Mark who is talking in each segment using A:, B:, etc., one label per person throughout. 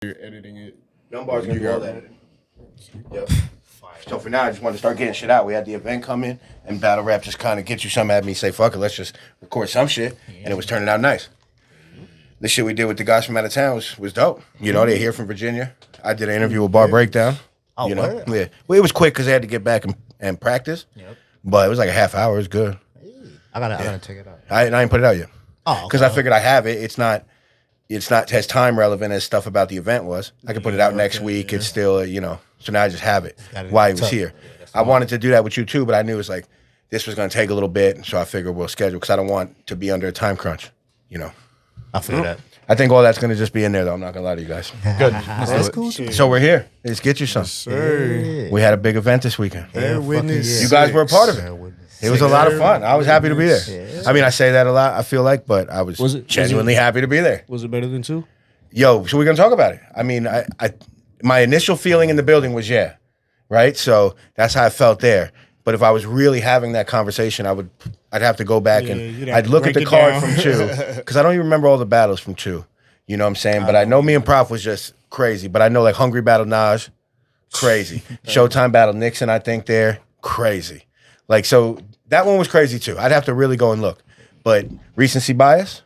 A: you're editing it.
B: Numbar's gonna do all that. Yep. So for now, I just wanted to start getting shit out. We had the event come in, and Battle Rap just kind of get you something at me, say, fuck it, let's just record some shit, and it was turning out nice. The shit we did with the guys from out of town was dope. You know, they're here from Virginia. I did an interview with Bar Breakdown.
C: Oh,
B: you know,
C: what?
B: yeah. Well, it was quick because they had to get back and practice.
C: Yep.
B: But it was like a half hour. It was good.
C: I gotta check it out.
B: I ain't put it out yet.
C: Oh,
B: Because I figured I have it. It's not as time relevant as stuff about the event was. I could put it out next week. It's still, you know. So now I just have it while he was here. I wanted to do that with you too, but I knew it was like this was going to take a little bit, so I figured we'll schedule because I don't want to be under a time crunch. You know.
C: I feel that.
B: I think all that's going to just be in there, though. I'm not going to lie to you guys.
A: Good.
C: That's cool.
B: So we're here. Let's get you some.
A: Sir.
B: We had a big event this weekend.
A: Bear witness.
B: You guys were a part of it. It was a lot of fun. I was happy to be there. I mean, I say that a lot, I feel like, but I was genuinely happy to be there.
A: Was it better than 2?
B: Yo, so we're going to talk about it. I mean, my initial feeling in the building was yeah, right? So that's how I felt there. But if I was really having that conversation, I'd have to go back and I'd look at the card from 2 because I don't even remember all the battles from 2. You know what I'm saying? But I know me and Prof was just crazy. But I know like Hungry Battle Naj, crazy. Showtime Battle Nixon, I think there, crazy. Like, so that one was crazy too. I'd have to really go and look. But recency bias,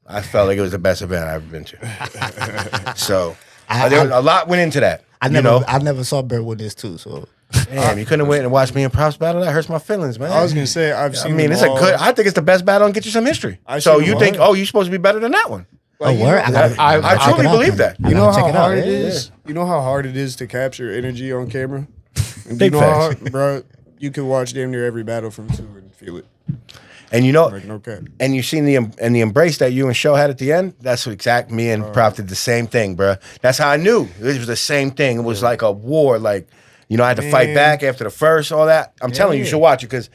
B: I felt like it was the best event I've ever been to. So a lot went into that.
C: I never saw Bear Witness too, so.
B: Damn, you couldn't have waited and watched me and Props battle? That hurts my feelings, man.
A: I was going to say, I've seen
B: it's a good, I think it's the best battle and get you some history. So you think, you're supposed to be better than that one.
A: Like,
C: word?
B: I truly believe that.
A: You know how hard it is? You know how hard it is to capture energy on camera? And
B: Big
A: you know how
B: facts.
A: hard, bro, you can watch damn near every battle from 2 and feel it.
B: And you know,
A: Like, no cap.
B: and you seen the embrace that you and Show had at the end. That's what exact me and Prof did the same thing, bro. That's how I knew it was the same thing. It was like a war. Like, you know, I had to fight back after the first, all that. I'm telling you, you should watch it because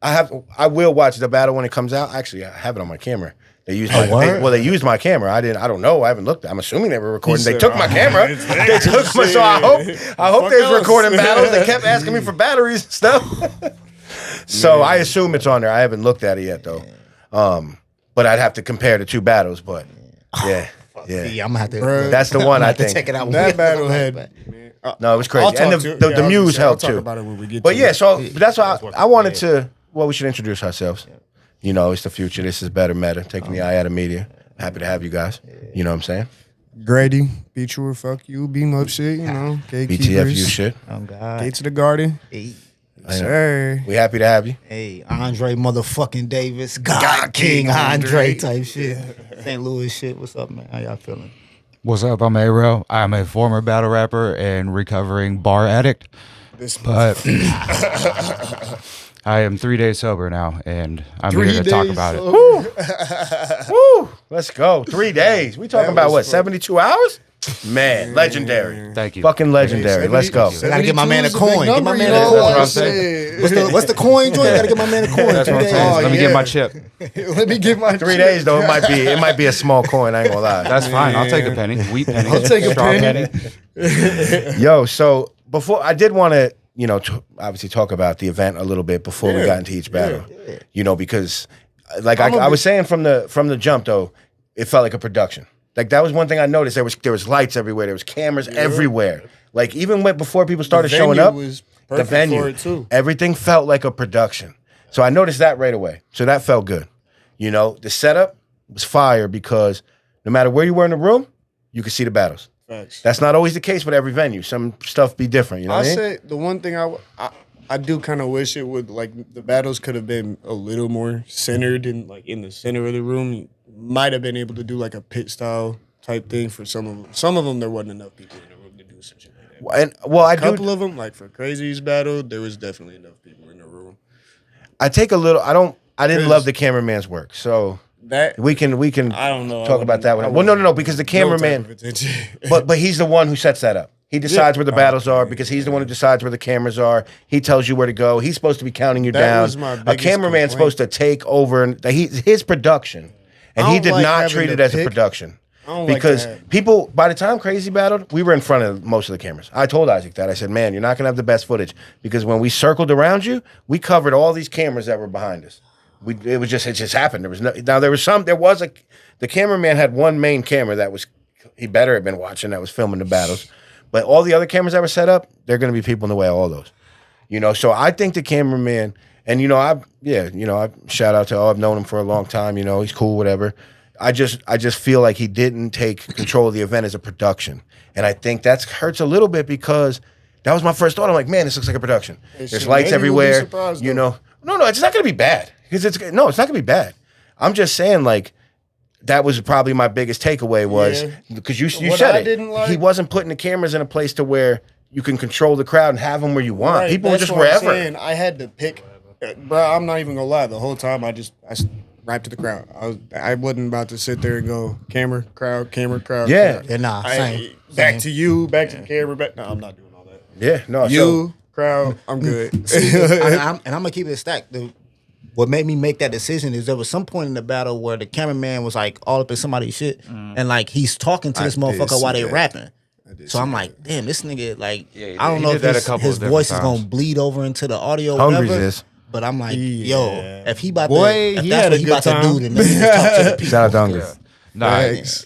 B: I will watch the battle when it comes out. Actually, I have it on my camera. They used they used my camera. I don't know. I haven't looked. I'm assuming they were recording. They took my camera. They took my. So I hope they was recording battles. They kept asking me for batteries and stuff. So I assume it's on there. I haven't looked at it yet though. But I'd have to compare the 2 battles. But yeah.
C: Yeah, I'm gonna have to.
B: That's the one I think.
C: Check it out.
A: That battle had.
B: No, it was crazy, and the muse helped too.
A: About it when we get
B: But
A: to
B: yeah,
A: it.
B: so that's why I wanted to. Well, we should introduce ourselves. You know, it's the future. This is BEDDER-MEDA, taking the eye out of media. Happy to have you guys. You know what I'm saying?
A: Grady, be true or fuck you, beam up shit, you know.
B: BTFU shit.
C: Oh God.
A: Gates of the Garden.
C: Hey,
A: Sir.
B: We happy to have you.
C: hey, Andre motherfucking Davis, God King Andre type shit. St. Louis shit. What's up, man? How y'all feeling?
D: What's up? I'm A-Rell. I'm a former battle rapper and recovering bar addict, but I am 3 days sober now, and I'm here to talk about it.
B: Woo! Let's go. 3 days. We talking about what? 72 hours? Man, legendary.
D: Thank you.
B: Fucking legendary. Let's go.
C: I gotta get my man a
A: 72 is a
C: coin.
A: big
C: Get my
A: number,
C: man
A: you
C: a
A: know
C: coin.
A: what I'm
D: saying?
C: What's the coin joint? Gotta get my man a coin.
D: That's what I'm
C: 3
D: saying.
C: days.
D: Let me
A: yeah.
D: get my chip.
A: Let me get my
B: 3 days though. It might be a small coin. I ain't gonna lie.
D: That's fine. I'll take a penny. Wheat penny.
A: I'll take a
D: straw
A: penny.
B: Yo, so before I did want to, you know, obviously talk about the event a little bit before we got into each battle. You know, because like I was saying from the jump though, it felt like a production. Like that was one thing I noticed. There was lights everywhere. There was cameras everywhere. Like even before people started showing up, the venue,
A: for it too.
B: everything felt like a production. So I noticed that right away. So that felt good. You know, the setup was fire because no matter where you were in the room, you could see the battles.
A: Facts.
B: That's not always the case with every venue. Some stuff be different. You know what I mean?
A: say the one thing I do kind of wish it would, like, the battles could have been a little more centered in the center of the room. You might have been able to do like a pit style type thing for some of them. Some of them there wasn't enough people in the room to do some shit like that.
B: And well,
A: A couple of them, like for Crazy's battle, there was definitely enough people in the room.
B: I take a little. I didn't love the cameraman's work, so
A: That
B: we can
A: I don't know.
B: talk about that one. Well, no, because the cameraman, but he's the one who sets that up. He decides where the battles are because he's the one who decides where the cameras are. He tells you where to go. He's supposed to be counting you
A: That
B: down.
A: was my
B: A
A: biggest
B: cameraman's
A: complaint.
B: supposed to take over and his production, and
A: I
B: he
A: don't
B: did
A: like
B: not
A: having
B: treat
A: to
B: it as a
A: pick.
B: production.
A: I don't like
B: Because
A: that.
B: people, by the time Crazy battled, we were in front of most of the cameras. I told Isaac that. I said, man, you're not going to have the best footage because when we circled around you, we covered all these cameras that were behind us. It just happened. There was the cameraman had one main camera that was he better have been watching that was filming the battles. But all the other cameras that were set up, they're going to be people in the way of all those. You know, so I think the cameraman, and you know, I shout out to, I've known him for a long time. You know, he's cool, whatever. I just feel like he didn't take control of the event as a production, and I think that hurts a little bit because that was my first thought. I'm like, man, this looks like a production. There's lights everywhere. You know, no, it's not going to be bad it's not going to be bad. I'm just saying, like, that was probably my biggest takeaway was because you said it. He wasn't putting the cameras in a place to where you can control the crowd and have them where you want.
A: Right,
B: people were just wherever.
A: I had to pick, bro. I'm not even gonna lie. The whole time I right to the crowd. I wasn't about to sit there and go camera, crowd.
B: Yeah.
A: Crowd.
C: Yeah, nah, same.
A: Back to you, back to the camera. Back. No, I'm not doing all that.
B: Yeah, no.
A: You, crowd, I'm good.
C: I'm gonna keep it stacked. What made me make that decision is there was some point in the battle where the cameraman was like all up in somebody's shit, and like he's talking to this motherfucker while they rapping. So I'm like, damn, this nigga, like, I don't know if his voice is gonna bleed over into the audio.
B: Hungry's
C: whatever.
B: is.
C: But I'm like, yo, if he about
A: Boy,
C: to, if
A: he
C: that's
A: had
C: what
A: a
C: he
A: good
C: about to
A: time.
C: do, then let's just talk to the people.
B: Shout out to Hungry.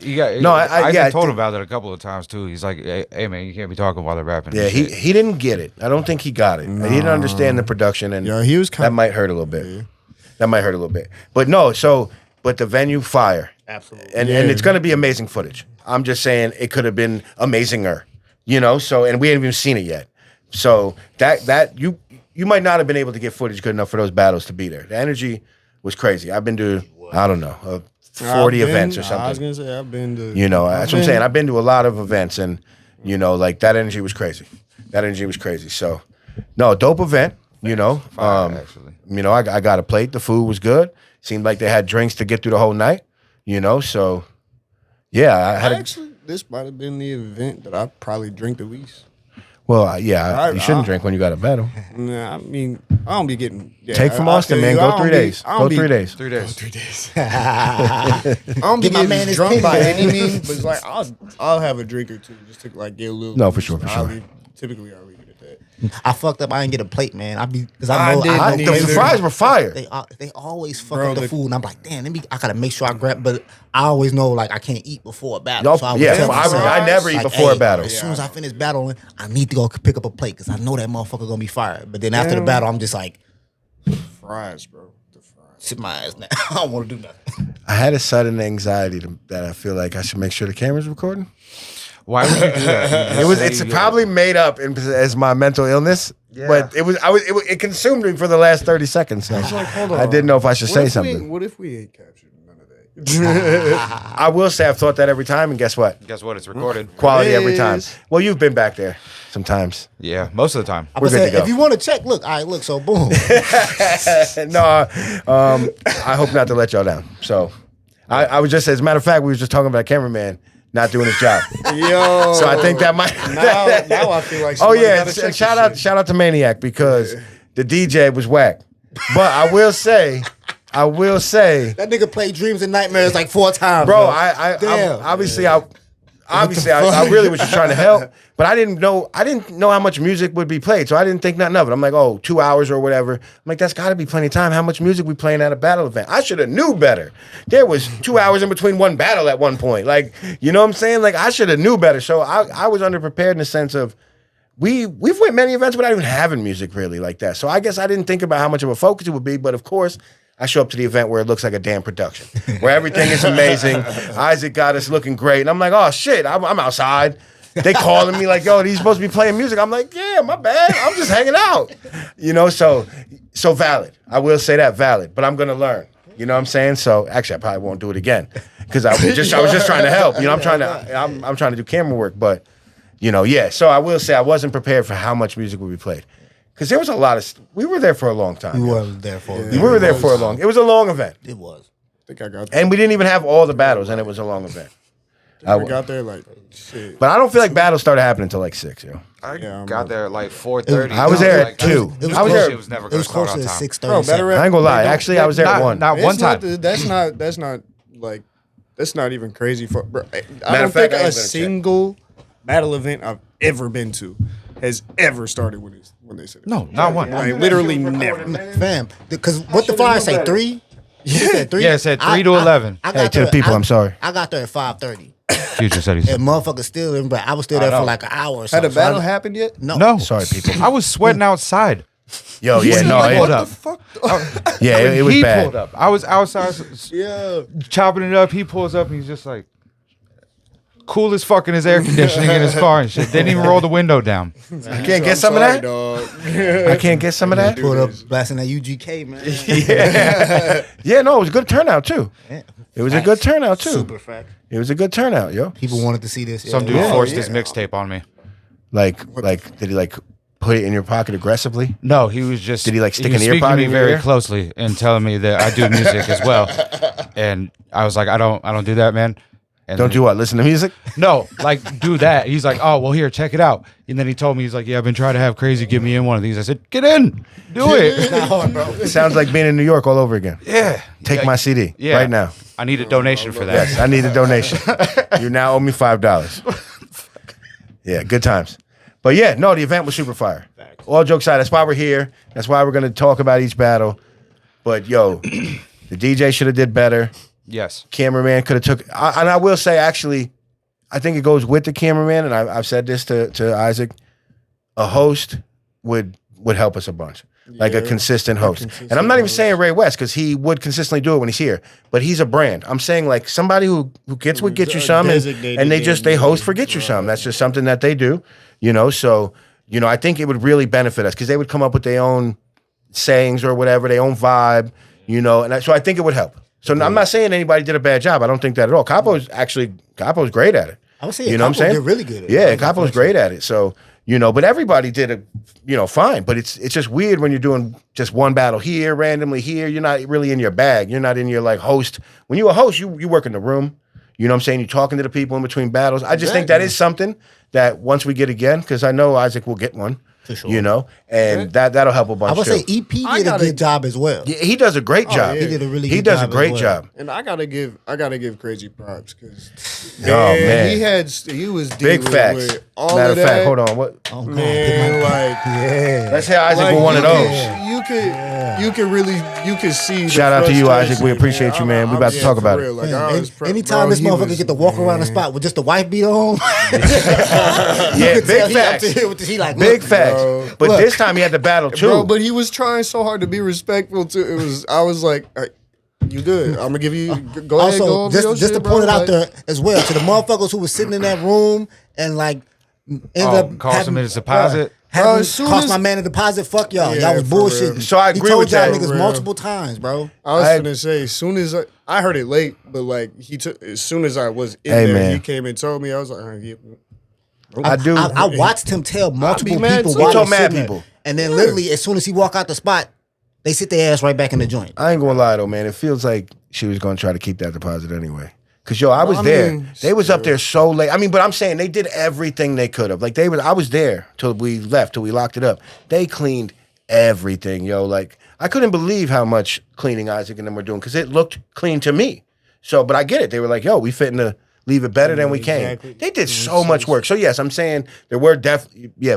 D: Yeah. Nah,
B: No,
D: I told him about it a couple of times too. He's like, hey man, you can't be talking while they're rapping.
B: Yeah, he didn't get it. I don't think he got it. He didn't understand the production, and
A: Yeah, he was
B: that might hurt a little bit. Yeah. That might hurt a little bit. But no, but the venue, fire.
C: Absolutely.
B: And it's going to be amazing footage. I'm just saying it could have been amazinger, you know? So, and we haven't even seen it yet. So that you might not have been able to get footage good enough for those battles to be there. The energy was crazy. I've been to, I don't know, 40 events or something.
A: I was going to say, I've been to.
B: You know, that's what I'm saying. I've been to a lot of events, and, you know, like that energy was crazy. So, no, dope event, you know.
D: Actually.
B: You know, I got a plate. The food was good. Seemed like they had drinks to get through the whole night, you know. So, yeah,
A: this might have been the event that I probably drink the least.
B: Well, you shouldn't drink when you got a battle.
A: Nah, I mean, I don't be getting. Yeah,
B: Take from Austin, man. Go 3 days. Go 3 days.
D: 3 days.
A: 3 days. I don't be
C: Give my man
A: getting
C: his
A: drunk
C: pink
A: by
C: bag.
A: any means, but it's like I'll have a drink or two just to like get a little.
B: No, for sure.
A: Typically, I'll leave it at that.
C: I fucked up. I didn't get a plate, man. Because
A: I
C: I know
A: didn't
B: The fries were fire.
C: They always fuck
A: Bro,
C: up the food, and I'm like, damn. I gotta make sure I grab. But I always know like I can't eat before a battle.
B: Nope.
C: So I would
B: Yeah,
C: tell myself,
B: I never eat
C: like,
B: before a battle.
C: As soon as I finish battling, I need to go pick up a plate because I know that motherfucker gonna be fired. But then after the battle, I'm just like,
A: Fries, bro. The fries.
C: sit my ass down. I don't want to do nothing.
B: I had a sudden anxiety that I feel like I should make sure the camera's recording.
D: Why would you do that?
B: It's probably made up as my mental illness, but it consumed me for the last 30 seconds.
A: Like, hold on.
B: I didn't know if I should say something.
A: What if we ain't captured none of that?
B: I will say I've thought that every time, and guess what?
D: Guess what? It's recorded.
B: Quality every time.
A: Yes.
B: Well, you've been back there sometimes.
D: Yeah, most of the time.
C: I
B: We're
C: would
B: good
C: say,
B: to go.
C: if you want to check, look, all right, look, so boom.
B: No, I hope not to let y'all down. So I was just, as a matter of fact, we were just talking about a cameraman not doing his job.
A: Yo.
B: So I think that might.
A: now I feel like.
B: Oh
A: somebody
B: yeah,
A: gotta check
B: and
A: this
B: shout out to Maniac because the DJ was whack. But I will say,
C: that nigga played Dreams and Nightmares like 4 times.
B: bro,
C: Damn.
B: I really was just trying to help, but I didn't know how much music would be played, so I didn't think nothing of it. I'm like, 2 hours or whatever. I'm like, that's got to be plenty of time. How much music we playing at a battle event? I should have knew better. There was 2 hours in between one battle at one point. Like, you know what I'm saying? Like, I should have knew better. So I was underprepared in the sense of we've went many events without even having music really like that. So I guess I didn't think about how much of a focus it would be, but of course. I show up to the event where it looks like a damn production, where everything is amazing. Isaac got us looking great. And I'm like, oh, shit, I'm outside. They calling me like, yo, he's supposed to be playing music. I'm like, yeah, my bad. I'm just hanging out. You know, so valid. I will say that, valid. But I'm going to learn. You know what I'm saying? So actually, I probably won't do it again because I was just trying to help. You know, I'm trying to do camera work. But, you know, yeah. So I will say I wasn't prepared for how much music would be played. Because there was a lot of, we were there for a long time.
C: We were there for
B: It was a long event.
C: It was.
A: I think I got there.
B: And we didn't even have all the battles, and it was a long event.
A: I got there like shit.
B: But I don't feel like battles started happening until like 6, yo.
D: I
A: Yeah,
D: got there at like 4:30.
B: I was there at 2. I was there.
D: It was never
C: It
D: going
C: was
D: to start
C: closer
D: on
C: to
D: time.
C: 6:30.
A: Bro, better
B: I ain't gonna lie. Actually, I was there at 1.
D: Not one time.
A: That's not like that's not even crazy for. Bro, I
B: Matter
A: don't
B: of fact,
A: think
B: I ain't
A: a
B: gonna check.
A: single battle event I've ever been to has ever started when they said it.
D: No, not one.
A: Like literally never.
C: Fam, because what the flyer say, 3?
D: Yeah, it said 3 to 11.
C: I
B: Hey,
C: got
B: to
C: there,
B: the people, I'm sorry.
C: I got there at 5:30.
D: Future said he said.
C: And motherfuckers still, but I was still there for like an hour or
A: Had
C: something.
A: the battle happened yet?
D: No.
B: Sorry, people.
D: I was sweating outside.
B: Yo, yeah, no,
D: like,
B: it,
D: what
A: What
D: up?
A: the fuck?
B: yeah, it was
D: he
B: bad.
D: pulled up. I was outside
A: Yeah.
D: chopping it up. He pulls up and he's just like, cool as fuck in his air conditioning in his car and shit. Didn't even roll the window down.
B: I can't get some of that.
A: Dog.
B: I can't get some of that.
C: Pulled up blasting that UGK, man.
B: Yeah, no, it was a good turnout too. It was a good turnout too.
C: Super fact.
B: It was a good turnout, yo.
C: People wanted to see this.
D: Some dude
C: Yeah.
D: forced his mixtape on me.
B: Like, did he like put it in your pocket aggressively?
D: No, he was just.
B: Did he, like, stick
D: was
B: an ear
D: speaking
B: pod
D: to me
B: in your
D: very
B: ear?
D: closely and telling me that I do music as well, and I was like, I don't do that, man. And
B: Don't
D: then
B: do what? Listen to music?
D: No, like do that. He's like, oh well, here, check it out. And then he told me, he's like, yeah, I've been trying to have Crazy get me in one of these. I said, get in, do it.
C: Not hard, bro.
B: It sounds like being in New York all over again.
D: Yeah,
B: Take my CD
D: Yeah.
B: right now.
D: I need a donation for that.
B: Yes, I need a donation. You now owe me $5. Yeah, good times. But yeah, no, the event was super fire. All jokes aside, that's why we're here. That's why we're gonna talk about each battle. But yo, the DJ should have did better.
D: Yes.
B: Cameraman could have took. And I will say, actually, I think it goes with the cameraman. And I've said this to Isaac. A host would help us a bunch. Like a consistent host. And I'm not even saying Ray West because he would consistently do it when he's here. But he's a brand. I'm saying like somebody who gets with Get You Some and they host for Get You Some. That's just something that they do. You know, so I think it would really benefit us because they would come up with their own sayings or whatever, their own vibe. And so I think it would help. So I'm not saying anybody did a bad job. I don't think that at all. Capo's great at it.
C: I would say
B: You know what I'm saying?
C: did really good. At it.
B: Yeah, Capo's great at it. So, but everybody did it, fine. But it's just weird when you're doing just one battle here, randomly here. You're not really in your bag. You're not in your like host. When you're a host, you work in the room. You know what I'm saying? You're talking to the people in between battles. I just think that is something that once we get again, because I know Isaac will get one. For sure. And that'll help a bunch.
C: I would say EP did a good job as well.
B: Yeah, he does a great job.
C: He did a really good job.
B: He does a
C: as
B: great
C: well.
B: job.
A: And I gotta give Crazy props because
B: man.
A: he was dealing
B: Big facts.
A: with all
B: Matter
A: of
B: of fact,
A: that.
B: hold on. What?
C: Oh, God.
A: Man, like
C: Yeah.
B: Let's hear Isaac
A: like,
B: with one of those.
A: You could really see. the
B: Shout out to you,
A: frustration,
B: Isaac. We appreciate you, man. We about to talk
A: for
B: about it.
A: real. Like,
C: Man,
A: I was
C: anytime
A: bro,
C: this
A: he
C: motherfucker
A: was-
C: get to walk around the spot with just the wife beat on,
B: Yeah, big facts.
C: He like,
B: Big
C: look,
B: facts.
A: bro.
B: But
C: Look.
B: this time he had the battle too.
A: Bro, but he was trying so hard to be respectful to. I was like, "All right, you good? I'm gonna give you. Go ahead, go
C: Also,
A: over your
C: just
A: shit,
C: to
A: bro.
C: point it out
A: Like,
C: there as well to the motherfuckers who was sitting in that room and like ended up
D: cost him his deposit.
A: Bro, as soon
C: Cost
A: as-
C: my man a deposit. Fuck y'all.
A: Yeah,
C: Y'all was
A: for real.
C: bullshitting.
B: So I
C: He
B: agree
C: told
B: with
C: y'all
B: that.
C: niggas
A: For real.
C: multiple times, bro.
A: I was
B: I-
A: gonna say, as soon as I heard it late, but like as soon as I was in
B: Hey,
A: there,
B: man.
A: he came and told me. I was like, all right, yeah.
B: I do.
C: I watched him tell multiple
A: mad
C: people
A: too.
C: while
B: He told
C: they
B: mad
C: sitting there.
B: people.
C: And then literally, as soon as he walk out the spot, they sit their ass right back in the joint.
B: I ain't gonna lie though, man. It feels like she was gonna try to keep that deposit anyway. Cause I was
A: I
B: there.
A: mean,
B: They was up there so late. I mean, but I'm saying they did everything they could have. Like I was there till we left, till we locked it up. They cleaned everything, yo. Like I couldn't believe how much cleaning Isaac and them were doing because it looked clean to me. So, but I get it. They were like, yo, we fitting to leave it better than we
A: Exactly.
B: came. They did so much work. So yes, I'm saying there were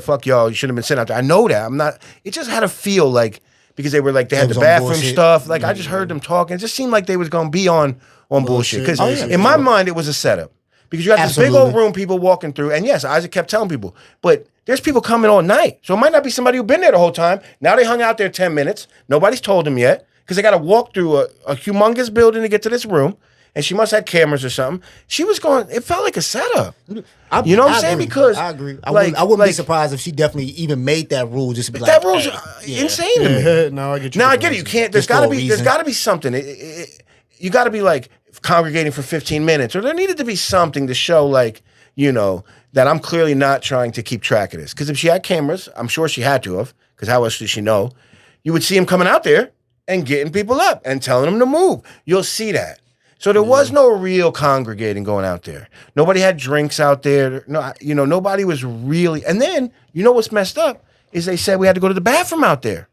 B: fuck y'all. You shouldn't have been sitting out there. I know that. I'm not. It just had to feel like because they were like they had
C: was
B: the
C: on
B: bathroom
C: bullshit.
B: stuff. Like I just heard them talking. It just seemed like they was gonna be on bullshit. Because
A: Oh, yeah.
B: in my mind, it was a setup. Because you got this big old
C: Absolutely.
B: room, people walking through, and yes, Isaac kept telling people, but there's people coming all night. So it might not be somebody who's been there the whole time. Now they hung out there 10 minutes. Nobody's told them yet because they got to walk through a humongous building to get to this room. And she must have cameras or something. She was going, it felt like a setup. You know what I'm saying?
C: agree.
B: Because
C: I agree. I
B: like-
C: wouldn't be
B: like-
C: surprised if she definitely even made that rule just to be like,
B: that rule's
C: hey,
B: insane to me.
A: Yeah, no, I get you.
B: Now I get it. You can't. There's
C: Just
B: got
C: for
B: to
C: a
B: be. There's
C: reason.
B: got to be something. You got to be like congregating for 15 minutes, or there needed to be something to show, like that I'm clearly not trying to keep track of this. Because if she had cameras, I'm sure she had to have. Because how else did she know? You would see him coming out there and getting people up and telling them to move. You'll see that. So there was no real congregating going out there. Nobody had drinks out there. No, nobody was really. And then what's messed up is they said we had to go to the bathroom out there.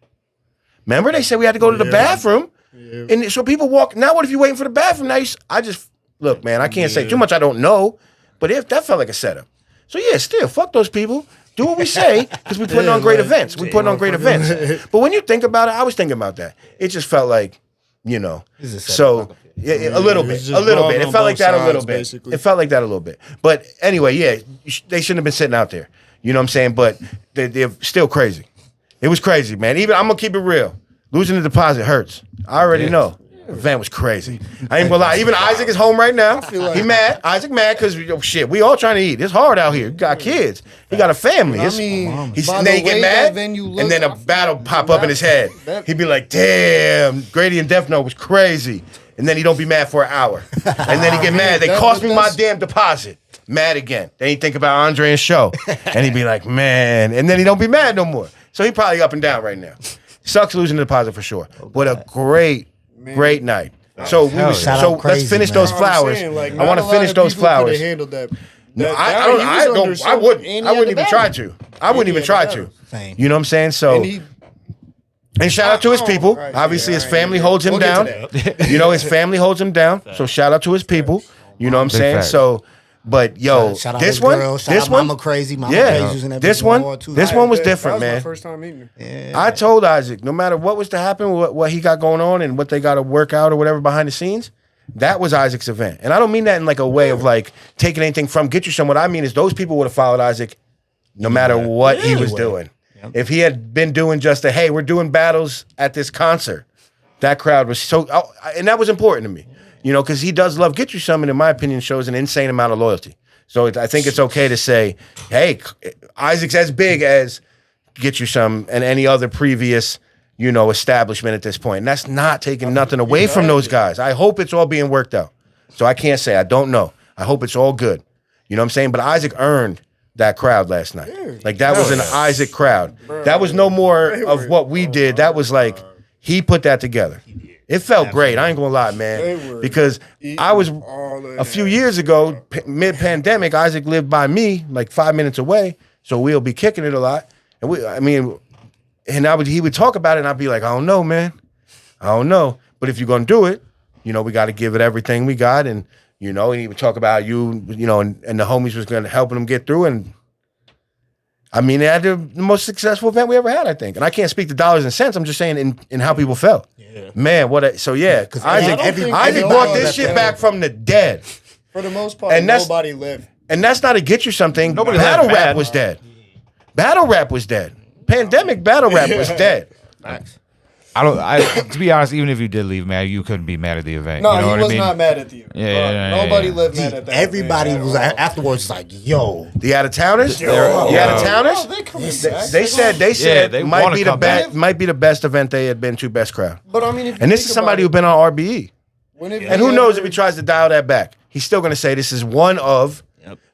B: Remember, they said we had to go to the bathroom, and so people walk. Now, what if you're waiting for the bathroom? Now, I just look, man. I can't say too much. I don't know, but if that felt like a setup. So yeah, still fuck those people. Do what we say because we putting on great events. We putting on great events. But when you think about it, I was thinking about that. It just felt like you know.
C: This is a
B: So
C: setup.
B: yeah, a little
A: It
B: bit,
A: was
B: a
A: just
B: little
A: wrong
B: bit. It
A: on
B: felt like
A: both
B: that a little
A: sides,
B: bit.
A: basically.
B: It felt like that a little bit. But anyway, yeah, they shouldn't have been sitting out there. You know what I'm saying? But they're still crazy. It was crazy, man. Even I'm gonna keep it real. Losing the deposit hurts. I already know. The event was crazy. I ain't gonna lie. Even Isaac is home right now. He mad. Isaac mad because shit. We all trying to eat. It's hard out here. You got kids. He got a family.
A: I
B: It's-
A: mean,
B: He's,
A: by
B: and then he
A: the
B: get
A: way
B: mad,
A: that venue looked,
B: and then a
A: I feel
B: battle
A: like
B: pop up in his head. He'd be like, "Damn, Grady and Death Note was crazy," and then he don't be mad for an hour, and then he get mad. They cost me my damn deposit. Mad again. Then he think about Andre and show, and he'd be like, "Man," and then he don't be mad no more. So he probably up and down right now. Sucks losing the deposit for sure, but a great night. So
C: Shout out
B: let's
C: crazy,
B: finish
C: man.
B: those flowers. I want to finish those flowers.
A: Handled that.
B: No,
A: I
B: wouldn't even try to. I wouldn't even try to.
C: Same.
B: You know what I'm saying? So, and shout out to his people.
A: Right,
B: Obviously,
A: yeah,
B: his
A: right,
B: family
A: yeah.
B: holds him
A: We'll get
B: down.
A: to
B: You know, his family holds him down. So shout out to his people. You know what I'm
D: Big
B: saying?
D: facts.
B: So, but yo,
C: Shout out
B: this
C: his
B: one,
C: girl. Shout
B: this
C: out
B: one,
C: Mama Crazy. Mama
B: yeah,
C: Crazy using that
B: this
C: bitch
B: one,
C: hard, too.
B: this one was different,
A: That was
B: man.
A: my first time meeting her.
B: I told Isaac, no matter what was to happen, what he got going on, and what they got to work out or whatever behind the scenes, that was Isaac's event. And I don't mean that in like a way of like taking anything from Get You Some. What I mean is those people would have followed Isaac no matter what he was doing. If he had been doing just a, hey, we're doing battles at this concert, that crowd was so, and that was important to me, you know, because he does love Get You Some, and in my opinion, shows an insane amount of loyalty. So I think it's okay to say, hey, Isaac's as big as Get You Some and any other previous, you know, establishment at this point. And that's not taking nothing away from those guys. I hope it's all being worked out. So I can't say, I don't know. I hope it's all good. You know what I'm saying? But Isaac earned that crowd last night. Like that was an Isaac crowd. That was no more of what we did. That was like, he put that together. It felt great. I ain't gonna lie, man. Because I was a few years ago, mid-pandemic, Isaac lived by me, like 5 minutes away. So we'll be kicking it a lot. And he would talk about it, and I'd be like, I don't know, man. I don't know. But if you're gonna do it, you know, we got to give it everything we got. And you know, and he would talk about you know, and the homies was gonna help him get through. And I mean, they had the most successful event we ever had, I think. And I can't speak to dollars and cents. I'm just saying in how people felt. Yeah. Man, so Isaac brought this shit back from the dead.
A: For the most part,
B: And
A: nobody lived.
B: And that's not a Get You Something.
D: Nobody
B: Battle
D: left
B: rap
D: bad.
B: was dead. Battle rap was dead. Pandemic battle rap was dead.
D: To be honest, even if you did leave mad, you couldn't be mad at the event.
A: No,
D: you know
A: he
D: what
A: was
D: I mean?
A: not mad at the event. Nobody lived mad at that.
C: Everybody
A: event
C: was
A: at all.
C: afterwards like, yo.
B: The out of towners? The out of towners?
A: They coming back.
B: They said
D: they
B: might
D: wanna
B: be the
D: come
B: best
D: back.
B: might be the best event they had been to, best crowd.
A: But I mean, if you
B: And this
A: think
B: is somebody
A: about
B: who's been on RBE.
A: it,
B: And who knows if he tries to dial that back. He's still gonna say this is one of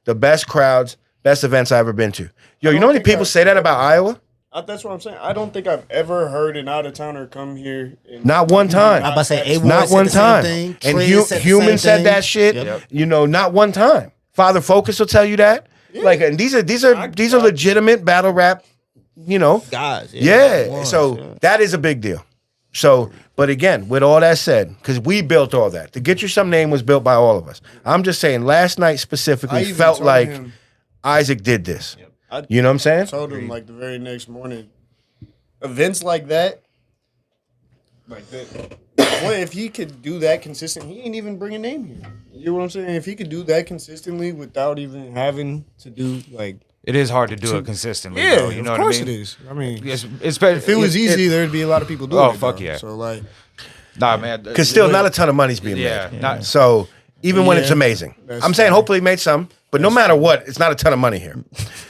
B: the best crowds, best events I've ever been to. Yo, you know how many people say that about Iowa?
A: That's what I'm saying. I don't think I've ever heard an out of touner come here. And
B: Not one time.
C: I'm about to say, A-Ward
B: Not
C: said
B: one
C: the same
B: time.
C: thing.
B: And
C: Trez said the
B: Human
C: same
B: said
C: thing.
B: that shit.
C: Yep.
B: You know, not one time. Father Focus will tell you that. Like, and these are legitimate battle rap. You know,
C: Guys.
B: yeah. So that is a big deal. So, but again, with all that said, because we built all that, the Get You Some name was built by all of us. I'm just saying, last night
A: I
B: specifically
A: even
B: felt
A: told
B: like
A: him-
B: Isaac did this.
A: I
B: You know what I'm saying?
A: told him like the very next morning, events like that, like that. Boy, if he could do that consistent, he ain't even bring a name here. You know what I'm saying? If he could do that consistently without even having to do like,
D: It is hard to do it consistently.
A: yeah,
D: though, you know
A: of
D: what
A: course
D: I mean?
A: it is. I mean,
D: It's
A: if it was easy, there'd be a lot of people doing
D: Oh,
A: it.
D: fuck
A: though.
D: yeah.
A: So like,
D: Nah, man.
B: Because still, not a ton of money's being
D: Yeah,
B: made.
D: not-
B: So even when
A: Yeah.
B: it's amazing,
A: That's
B: I'm saying
A: fair.
B: hopefully he made some. But no matter what, it's not a ton of money here.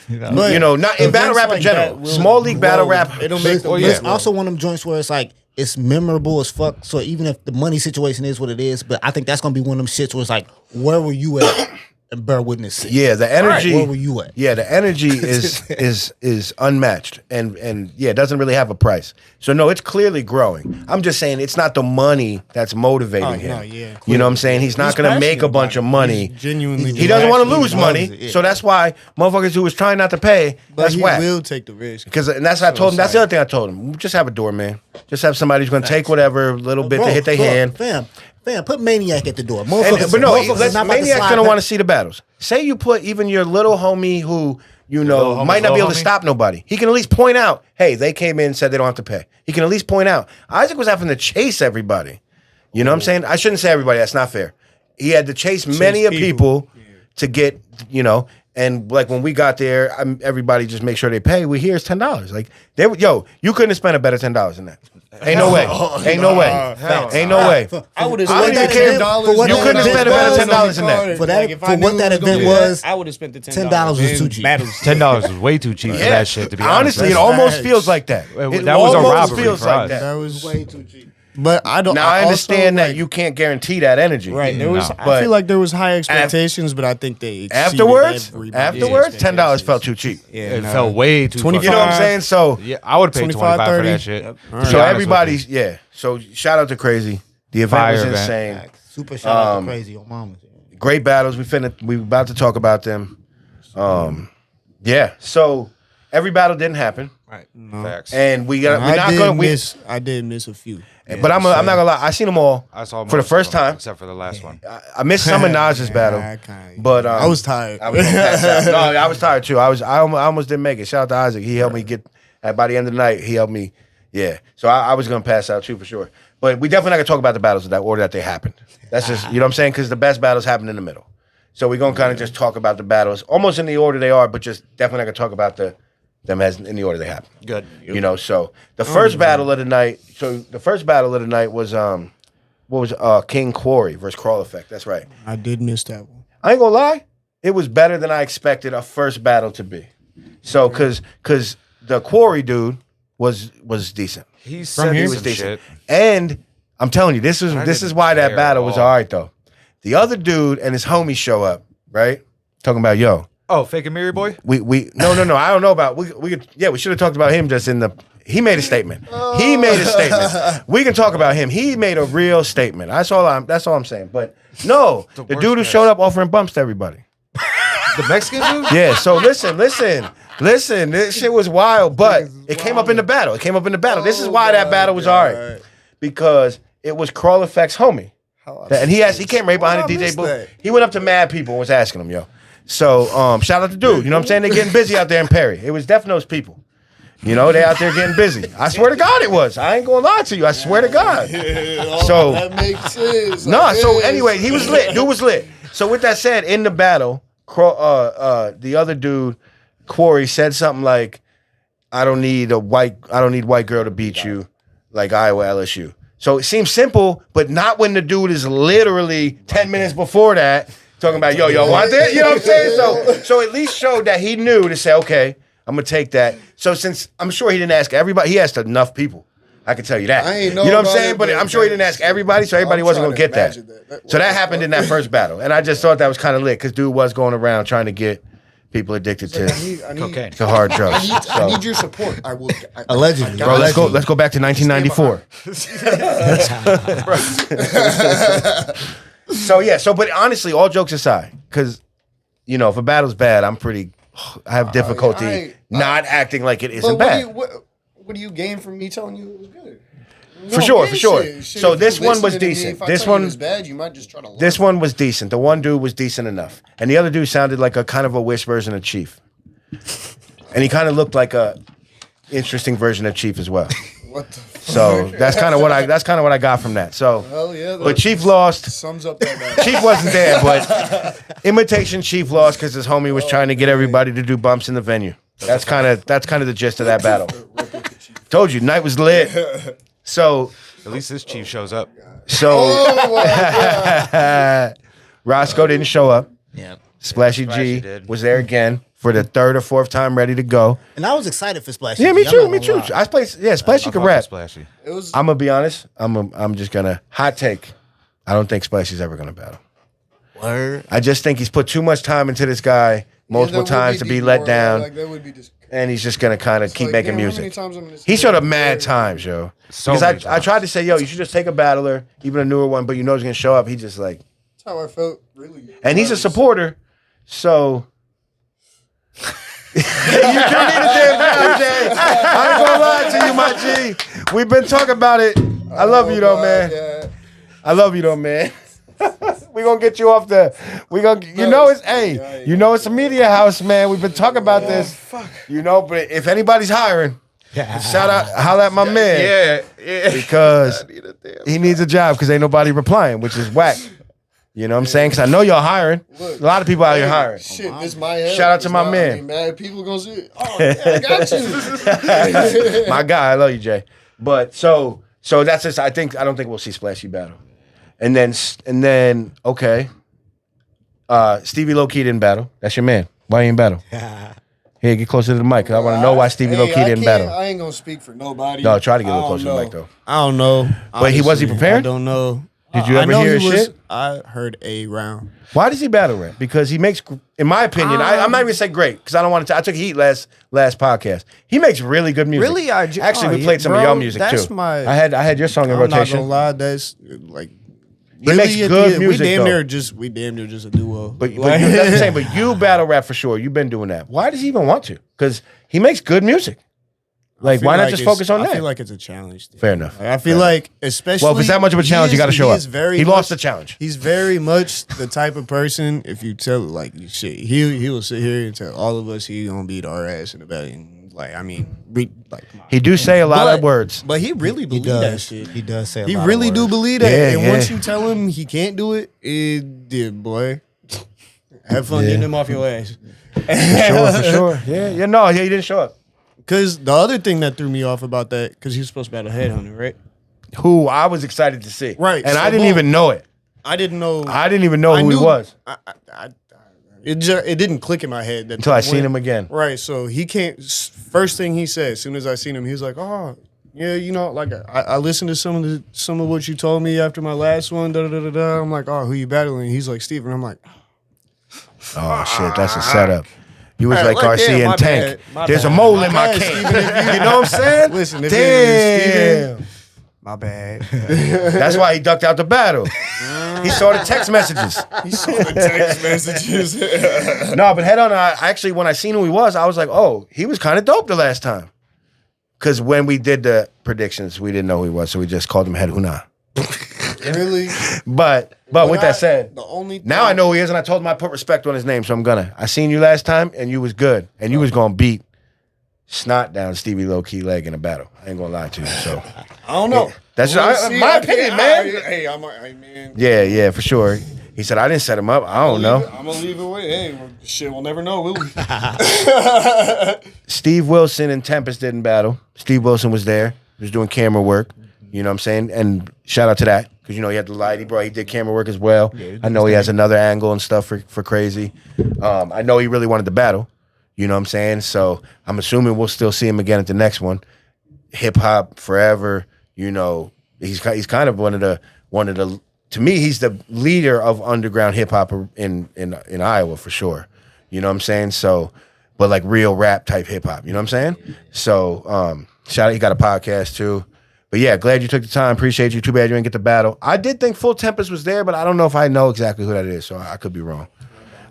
A: But
B: You know, not in battle
A: events
B: rap in
A: like
B: general.
A: that will
B: Small league battle
A: grow.
B: rap.
A: It'll make them.
C: But
D: yeah.
C: it's also one of them joints where it's like it's memorable as fuck. So even if the money situation is what it is, but I think that's gonna be one of them shits where it's like, where were you at and bear witness?
B: Yeah, the energy.
C: Where were you at?
B: Yeah, the energy is unmatched, and yeah, it doesn't really have a price. So no, it's clearly growing. I'm just saying it's not the money that's motivating him.
A: no, yeah,
B: You know what I'm saying? He's not
A: He's
B: going to make a
A: passionate
B: bunch
A: about
B: of
A: it.
B: money.
A: He's genuinely
B: He doesn't want to
A: passionate
B: lose
A: about
B: money,
C: it, yeah.
B: so that's why motherfuckers who was trying not to pay.
A: But
B: That's
A: he
B: whack.
A: will take the risk.
B: And that's what I told him. That's the other thing I told him. Just have a doorman. Just have somebody who's going to take whatever little bit to hit their hand.
C: Fam, put Maniac at the door.
B: But
C: Motherfuckers,
B: no,
C: motherfuckers
B: let's,
C: not about to
B: Maniac's
C: slide
B: gonna
C: back.
B: want to see the battles. Say you put even your little homie who you know
D: little
B: might not be
D: little
B: able to
D: homie?
B: stop nobody. He can at least point out, hey, they came in and said they don't have to pay. He can at least point out. Isaac was having to chase everybody. You know what I'm saying? I shouldn't say everybody. That's not fair. He had to chase many of people to get, you know, and like when we got there, everybody just make sure they pay. We hear it's $10. Like, you couldn't have spent a better $10 than that. Ain't no way. Ain't no way. Ain't no way.
A: I would have
B: I don't even
A: spent
B: care.
A: $10.
B: You couldn't have spent a better $10 than that.
C: For that,
A: Like, if I
C: for
A: knew
C: what
A: it
C: that
A: was gonna
C: event
A: be
C: was,
A: I would have spent the
C: $10 was too cheap.
D: $10 was way too cheap for that shit. To be honest,
B: Honestly, it almost feels like that.
D: That
B: It
D: was a
B: almost
D: robbery
B: feels
D: for
B: like
D: us.
B: that.
A: That was way too cheap. But I don't.
B: Now I
A: also,
B: understand that
A: like,
B: you can't guarantee that energy.
A: Right. There was.
D: No.
A: I
B: But
A: feel like there was high expectations, but I think they exceeded
B: Afterwards,
A: everybody's
B: $10 felt too cheap.
A: Yeah,
D: It
A: nah.
D: felt way too.
A: 25
B: You know what I'm saying? So,
D: Yeah, I would pay
A: 25,
D: 25 for
A: 30.
D: that shit.
A: Yep.
D: to be
B: so
D: honest with
B: everybody's
D: you.
B: So shout out to Crazy. The event
D: Fire
B: was
D: event.
B: insane.
C: super shout out to Crazy on Mama.
B: Great battles. We about to talk about them. Yeah. So every battle didn't happen,
D: Right. Facts.
B: and we're not going.
A: I did miss a few.
B: But I'm not gonna lie. I seen them all
D: I saw
B: for the
D: most
B: first
D: of them,
B: time.
D: except for the last one.
B: I missed some of Nas's battle, but
A: I was tired.
B: I was gonna pass out. No, I was tired too. I almost didn't make it. Shout out to Isaac. He helped me get. By the end of the night, he helped me. Yeah. So I was gonna pass out too for sure. But we definitely not gonna talk about the battles in that order that they happened. That's just, you know what I'm saying? Because the best battles happen in the middle. So we're gonna kind of just talk about the battles almost in the order they are, but just definitely not gonna talk about them as in the order they happen.
D: Good.
B: You know. So the first battle of the night. So the first battle of the night was King Quarry versus Crawl Effect. That's right.
A: I did miss that one.
B: I ain't gonna lie, it was better than I expected a first battle to be. So, cause the Quarry dude was decent.
D: He
B: He
D: said
B: was
D: some
B: decent,
D: shit.
B: and I'm telling you, this is why that
D: care
B: battle
D: at
B: was
D: all.
B: all right though. The other dude and his homie show up, right? Talking about
D: Oh, fake and Mary boy.
B: we no I don't know about we could, we should have talked about him just in the. He made a statement. He made a statement. We can talk about him. He made a real statement. That's all I'm saying. But no, the
D: worst
B: dude who
D: guy.
B: showed up offering bumps to everybody.
D: The Mexican dude.
B: Yeah, so listen. This shit was wild, but it came up in the battle. This is why that battle was all right. Because it was Crawl Effect's homie. And he came right behind the DJ booth. He went up to mad people and was asking them, yo. So shout out to dude. You know what I'm saying? They're getting busy out there in Perry. It was definitely those people. You know, they out there getting busy. I swear to God it was. I ain't gonna lie to you. I swear to God. So
A: That makes sense.
B: no, so anyway, he was lit. Dude was lit. So with that said, in the battle, the other dude, Quarry, said something like, I don't need white girl to beat you like Iowa LSU. So it seems simple, but not when the dude is literally 10 minutes before that talking about, yo, want that? You know what I'm saying? So at least showed that he knew to say, okay, I'm gonna take that. So since I'm sure he didn't ask everybody, he asked enough people. I can tell you that.
A: I ain't know
B: you know what I'm
A: about
B: saying?
A: it,
B: But
A: but
B: I'm sure he didn't ask everybody, so everybody
A: I'm
B: wasn't gonna
A: trying
B: get
A: to
B: that.
A: imagine
B: So that happened in that first battle, and I just thought that was kind of lit because dude was going around trying to get people addicted to
D: Cocaine.
B: to hard drugs.
A: I
B: So,
A: need your support. I will.
C: Allegedly.
B: bro, let's go back to 1994. But honestly, all jokes aside, because you know, if a battle's bad, I have difficulty not acting like it isn't bad.
A: What do you gain from me telling you it was good?
B: For sure. So this one was decent. This one
A: was bad. You might just try to. Learn.
B: This one was decent. The one dude was decent enough, and the other dude sounded like a kind of a Wish version of Chief, and he kind of looked like a interesting version of Chief as well.
A: What the?
B: So that's kind of what I got from that. So,
A: Hell yeah,
B: but Chief lost.
A: Sums up that battle.
B: Chief wasn't there, but imitation Chief lost because his homie was trying to get everybody to do bumps in the venue. That's kind of the gist of that battle. Told you, night was lit. So
D: At least this chief shows up.
B: Roscoe didn't show up.
C: Yeah.
B: Splashy G
D: did.
B: was there again for the third or fourth time, ready to go.
C: And I was excited for Splashy.
B: Yeah, me
C: G, I'm
B: too.
C: not
B: Me
C: gonna
B: too.
C: lie.
B: I play. Yeah, Splashy can rap.
D: Splashy.
A: It was.
B: I'm gonna be honest. I'm just gonna hot take. I don't think Splashy's ever gonna battle.
C: Word.
B: I just think he's put too much time into this guy multiple times to be let down,
A: Like, that would be just.
B: and he's just gonna kind of keep
A: like,
B: making
A: damn, how many
B: music.
A: times I'm gonna
B: He
A: see
B: showed up
A: that?
B: mad times, yo.
D: So
B: Because
D: many
B: I
D: times.
B: tried to say, yo, you should just take a battler, even a newer one, but you know he's gonna show up. He just like,
A: That's how I felt. Really.
B: and he's a supporter, so. You do need a damn battle, Jay. I ain't gonna lie to you, my G. We've been talking about it. I love you though, man.
A: Yeah.
B: I love you though, man. We gonna get you off the. We gonna. You know it's. Hey, you know it's a media house, man. We've been talking about this. You know, but if anybody's hiring, Shout out, holla at my man.
D: Yeah.
B: Because he needs a job because ain't nobody replying, which is whack. You know what I'm saying? Because I know y'all hiring.
A: Look,
B: a lot of people out here hiring.
A: Shit, this my head.
B: Shout out to my man.
A: I mean, mad people gonna see it. Oh, yeah, I got you.
B: My guy, I love you, Jay. But so that's just. I don't think we'll see Splashy battle, and then okay. Stevie Low Key didn't battle. That's your man. Why he didn't battle? Here, get closer to the mic. Cause I want to know why Stevie Low Key didn't battle.
A: I ain't gonna speak for nobody.
B: No, try to get a little closer to the mic though.
A: I don't know.
B: But he was he prepared?
A: I don't know.
B: Did you
A: I
B: ever
A: know
B: hear
A: he
B: his shit?
A: I heard A-Rell.
B: Why does he battle rap? Because he makes, in my opinion, I'm not even say great because I don't want to. I took heat last podcast. He makes really good music.
A: Really,
B: actually we played some of your music too. I had your song in rotation.
A: I'm not gonna lie, that's like.
B: He makes good music.
A: We damn near just a duo.
B: But that's what I'm saying. But you battle rap for sure. You've been doing that. Why does he even want to? Because he makes good music. Like, why not just focus on that?
A: I feel like it's a challenge.
B: Fair enough.
A: I feel like, especially.
B: Well, if it's that much of a challenge, you got to show up. He lost the challenge.
A: He's very much the type of person. If you tell like shit, he will sit here and tell all of us he gonna beat our ass in the belly. And like, I mean,
B: he do say a lot of words,
A: but he really believes that shit.
C: He does say.
A: He really do believe that.
B: Yeah,
A: and once you tell him he can't do it, it did, boy. Have fun getting him off your ass.
B: For sure. Yeah, no, he didn't show up.
A: Because the other thing that threw me off about that, because he was supposed to battle Headhunter, right?
B: Who I was excited to see.
A: Right.
B: And
A: so
B: I didn't even know it.
A: I didn't know.
B: I didn't even know who he was.
A: It didn't click in my head.
B: Until I seen him again.
A: Right. So he can't. First thing he said, as soon as I seen him, he was like, oh, yeah, you know, like I listened to some of what you told me after my last one. Da, da, da, da. I'm like, oh, who you battling? He's like, Steven. I'm like,
B: oh, shit, that's a setup. You was like
A: Garcia
B: Garcia and Tank. There's a mole in my can. You know what I'm saying?
A: Listen, if
B: damn.
A: My bad.
B: That's why he ducked out the battle. He saw the text messages. No, but Head On, actually, when I seen who he was, I was like, oh, he was kind of dope the last time. Because when we did the predictions, we didn't know who he was, so we just called him Head Huna.
A: Really?
B: But with that said,
A: the only
B: now I know who he is, and I told him I put respect on his name, so I'm gonna. I seen you last time, and you was good, and you was gonna beat snot down Stevie Low Key leg in a battle. I ain't gonna lie to you. So
A: I don't know.
B: That's my opinion, man.
A: Hey, man.
B: Yeah, for sure. He said I didn't set him up. I don't know.
A: I'm gonna leave it with. Hey, shit, we'll never know, will we?
B: Steve Wilson and Tempest didn't battle. Steve Wilson was there. He was doing camera work. You know what I'm saying? And shout out to that. Because, you know, he had the light. He did camera work as well. Yeah, I know he has another angle and stuff for crazy. I know he really wanted to battle. You know what I'm saying? So I'm assuming we'll still see him again at the next one. Hip hop forever. You know, he's kind of one of the. To me, he's the leader of underground hip hop in Iowa for sure. You know what I'm saying? So, but like real rap type hip hop. You know what I'm saying? So shout out. He got a podcast too. But yeah, glad you took the time. Appreciate you. Too bad you didn't get the battle. I did think Full Tempest was there, but I don't know if I know exactly who that is, so I could be wrong.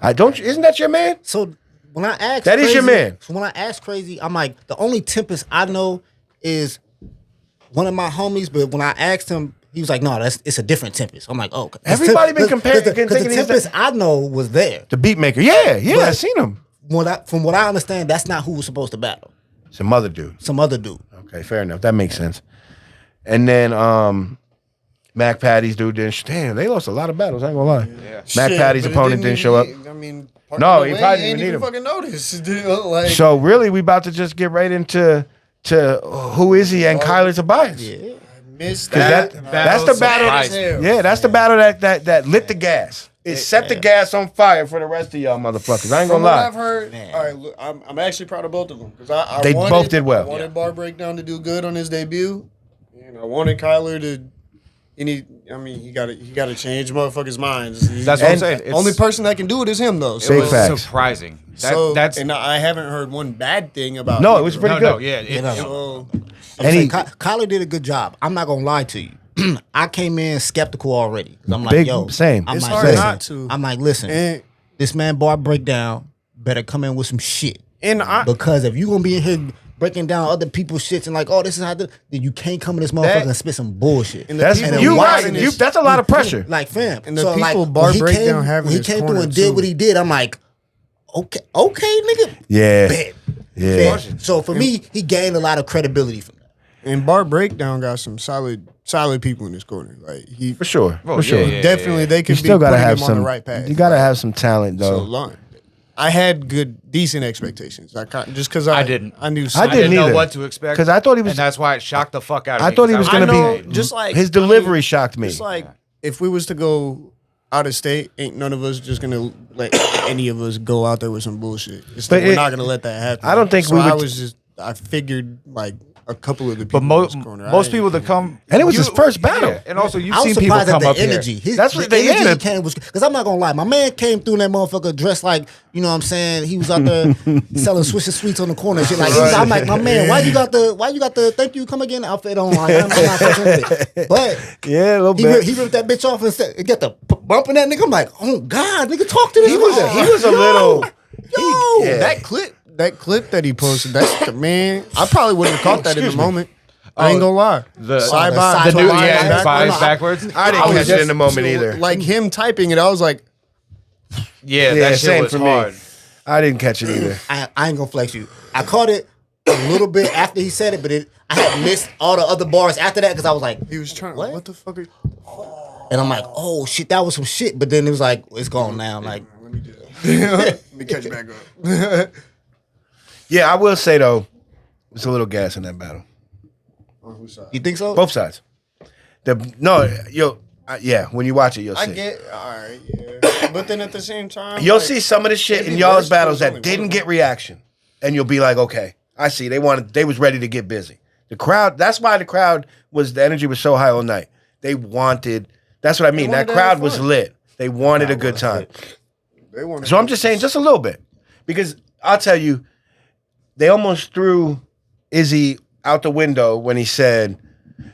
B: Isn't that your man?
C: So when I asked
B: that is your man.
C: So when I asked Crazy, I'm like, the only Tempest I know is one of my homies, but when I asked him, he was like, no, it's a different Tempest. I'm like, oh.
B: Everybody been comparing.
C: Because the Tempest I know was there.
B: The beat maker. Yeah, I seen him.
C: From what I understand, that's not who was supposed to battle.
B: Some other dude. Okay, fair enough. That makes sense. And then Mac Patty's dude didn't. Damn, they lost a lot of battles. I ain't gonna lie. Yeah. Mac Patty's opponent didn't show up.
A: I mean,
B: no, he probably didn't need him.
A: Fucking notice. Like,
B: so really, we about to just get right into who is he and Kyler Tobias.
A: Yeah, I missed that.
B: That's the battle. Yeah, that's the battle that lit the gas. It set the gas on fire for the rest of y'all motherfuckers. I ain't gonna lie.
A: I've heard. All right, look, I'm actually proud of both of them because
B: they both did well.
A: I wanted Bar Breakdown to do good on his debut. I wanted Kyler to. He got to change motherfuckers' minds.
D: That's what I'm saying.
A: Only person that can do it is him, though.
B: So
D: it was surprising.
A: And I haven't heard one bad thing about.
B: No, it was pretty good.
D: No, yeah.
C: Kyler did a good job. I'm not gonna lie to you. I came in skeptical already. I'm like,
B: same.
C: It's
A: hard not to.
C: I'm like, listen, this man Bar Breakdown better come in with some shit. Because if you gonna be in here breaking down other people's shits and like, oh, this is how then you can't come in this motherfucker and spit some bullshit.
B: That's a lot of pressure.
C: Like, fam.
A: And the people Bar Breakdown having
C: he came through and did what he did. I'm like, okay, nigga.
B: Yeah.
C: Bet.
B: Yeah.
C: So for me, he gained a lot of credibility from that.
A: And Bar Breakdown got some solid people in this corner. Like he
B: For sure.
D: Oh,
B: For sure.
D: yeah,
A: definitely they
B: You
A: could be
B: still gotta
A: putting
B: have
A: him on
B: some.
A: the right path.
B: You gotta have some talent
A: so
B: though.
A: long. I had decent expectations. Just because
D: I didn't.
A: I knew.
B: I
D: I didn't know
B: either.
D: what to expect
B: 'Cause I thought he was-
D: and that's why it shocked the fuck out of me.
B: I thought he was
D: 'cause
B: gonna
A: I know,
B: be.
A: just like
B: His delivery shocked me.
A: It's like if we was to go out of state, ain't none of us just gonna let any of us go out there with some bullshit. It's
B: But
A: like, we're
B: it-
A: not gonna let that happen.
B: I don't think
A: so
B: we
A: I
B: would-
A: was just. I figured like a couple of the people
D: But
A: in this corner.
D: most people that come,
B: And it was his first battle.
D: Yeah, and also you've
C: I was
D: seen people
C: surprised at
D: come
C: the
D: up
C: energy.
D: here.
B: That's what
C: the
B: they
C: energy
B: had.
C: he came was because I'm not gonna lie, my man came through in that motherfucker dressed like, you know what I'm saying, he was out there selling Swisher Sweets on the corner and shit. Like I'm like, my man, why you got the thank you come again outfit on? Like, I'm not fucking with it. But
B: Yeah, a little
C: he
B: bit.
C: ripped, he ripped that bitch off and said, get the bumping that nigga. I'm like, oh God, nigga, talk to this
B: He was a,
C: nigga.
B: he was a little.
C: Yo,
B: Yeah.
A: that clip that he posted, that's the man. I probably wouldn't have caught that in the moment. I ain't gonna lie. Side
C: the
A: by
C: side
D: The
C: to
D: new,
C: line
D: yeah,
C: back-
D: five
C: no,
D: backwards.
B: I didn't
A: was
B: catch it
A: just-
B: in the moment either.
A: Like him typing it, I was like,
D: Yeah,
B: Yeah,
D: that
B: same
D: shit was
B: for me.
D: hard.
B: I didn't catch it either.
C: I ain't gonna flex you. I caught it a little bit after he said it, but I had missed all the other bars after that because I was like,
A: he was trying.
C: What?
A: What the fuck?
C: and I'm like, oh shit, that was some shit. But then it was like, it's gone now. I'm like,
A: Let me just let me catch back up.
B: Yeah, I will say though, it's a little gas in that battle.
A: On whose side?
C: you think so?
B: Both sides. Yeah. When you watch it, you'll see.
A: I get all right, yeah. But then at the same time,
B: You'll
A: like,
B: see some of the shit
A: it'd
B: in
A: be
B: y'all's
A: worse if it
B: battles
A: was
B: that
A: only one
B: didn't
A: of
B: get
A: them.
B: reaction, and you'll be like, okay, I see. They was ready to get busy. The crowd. That's why the crowd the energy was so high all night. They wanted. That's what I mean. That
A: wanted to
B: crowd
A: have
B: was
A: fun.
B: lit. They wanted a good time.
A: They wanted
B: So I'm just saying, just a little bit, because I'll tell you, they almost threw Izzy out the window when he said,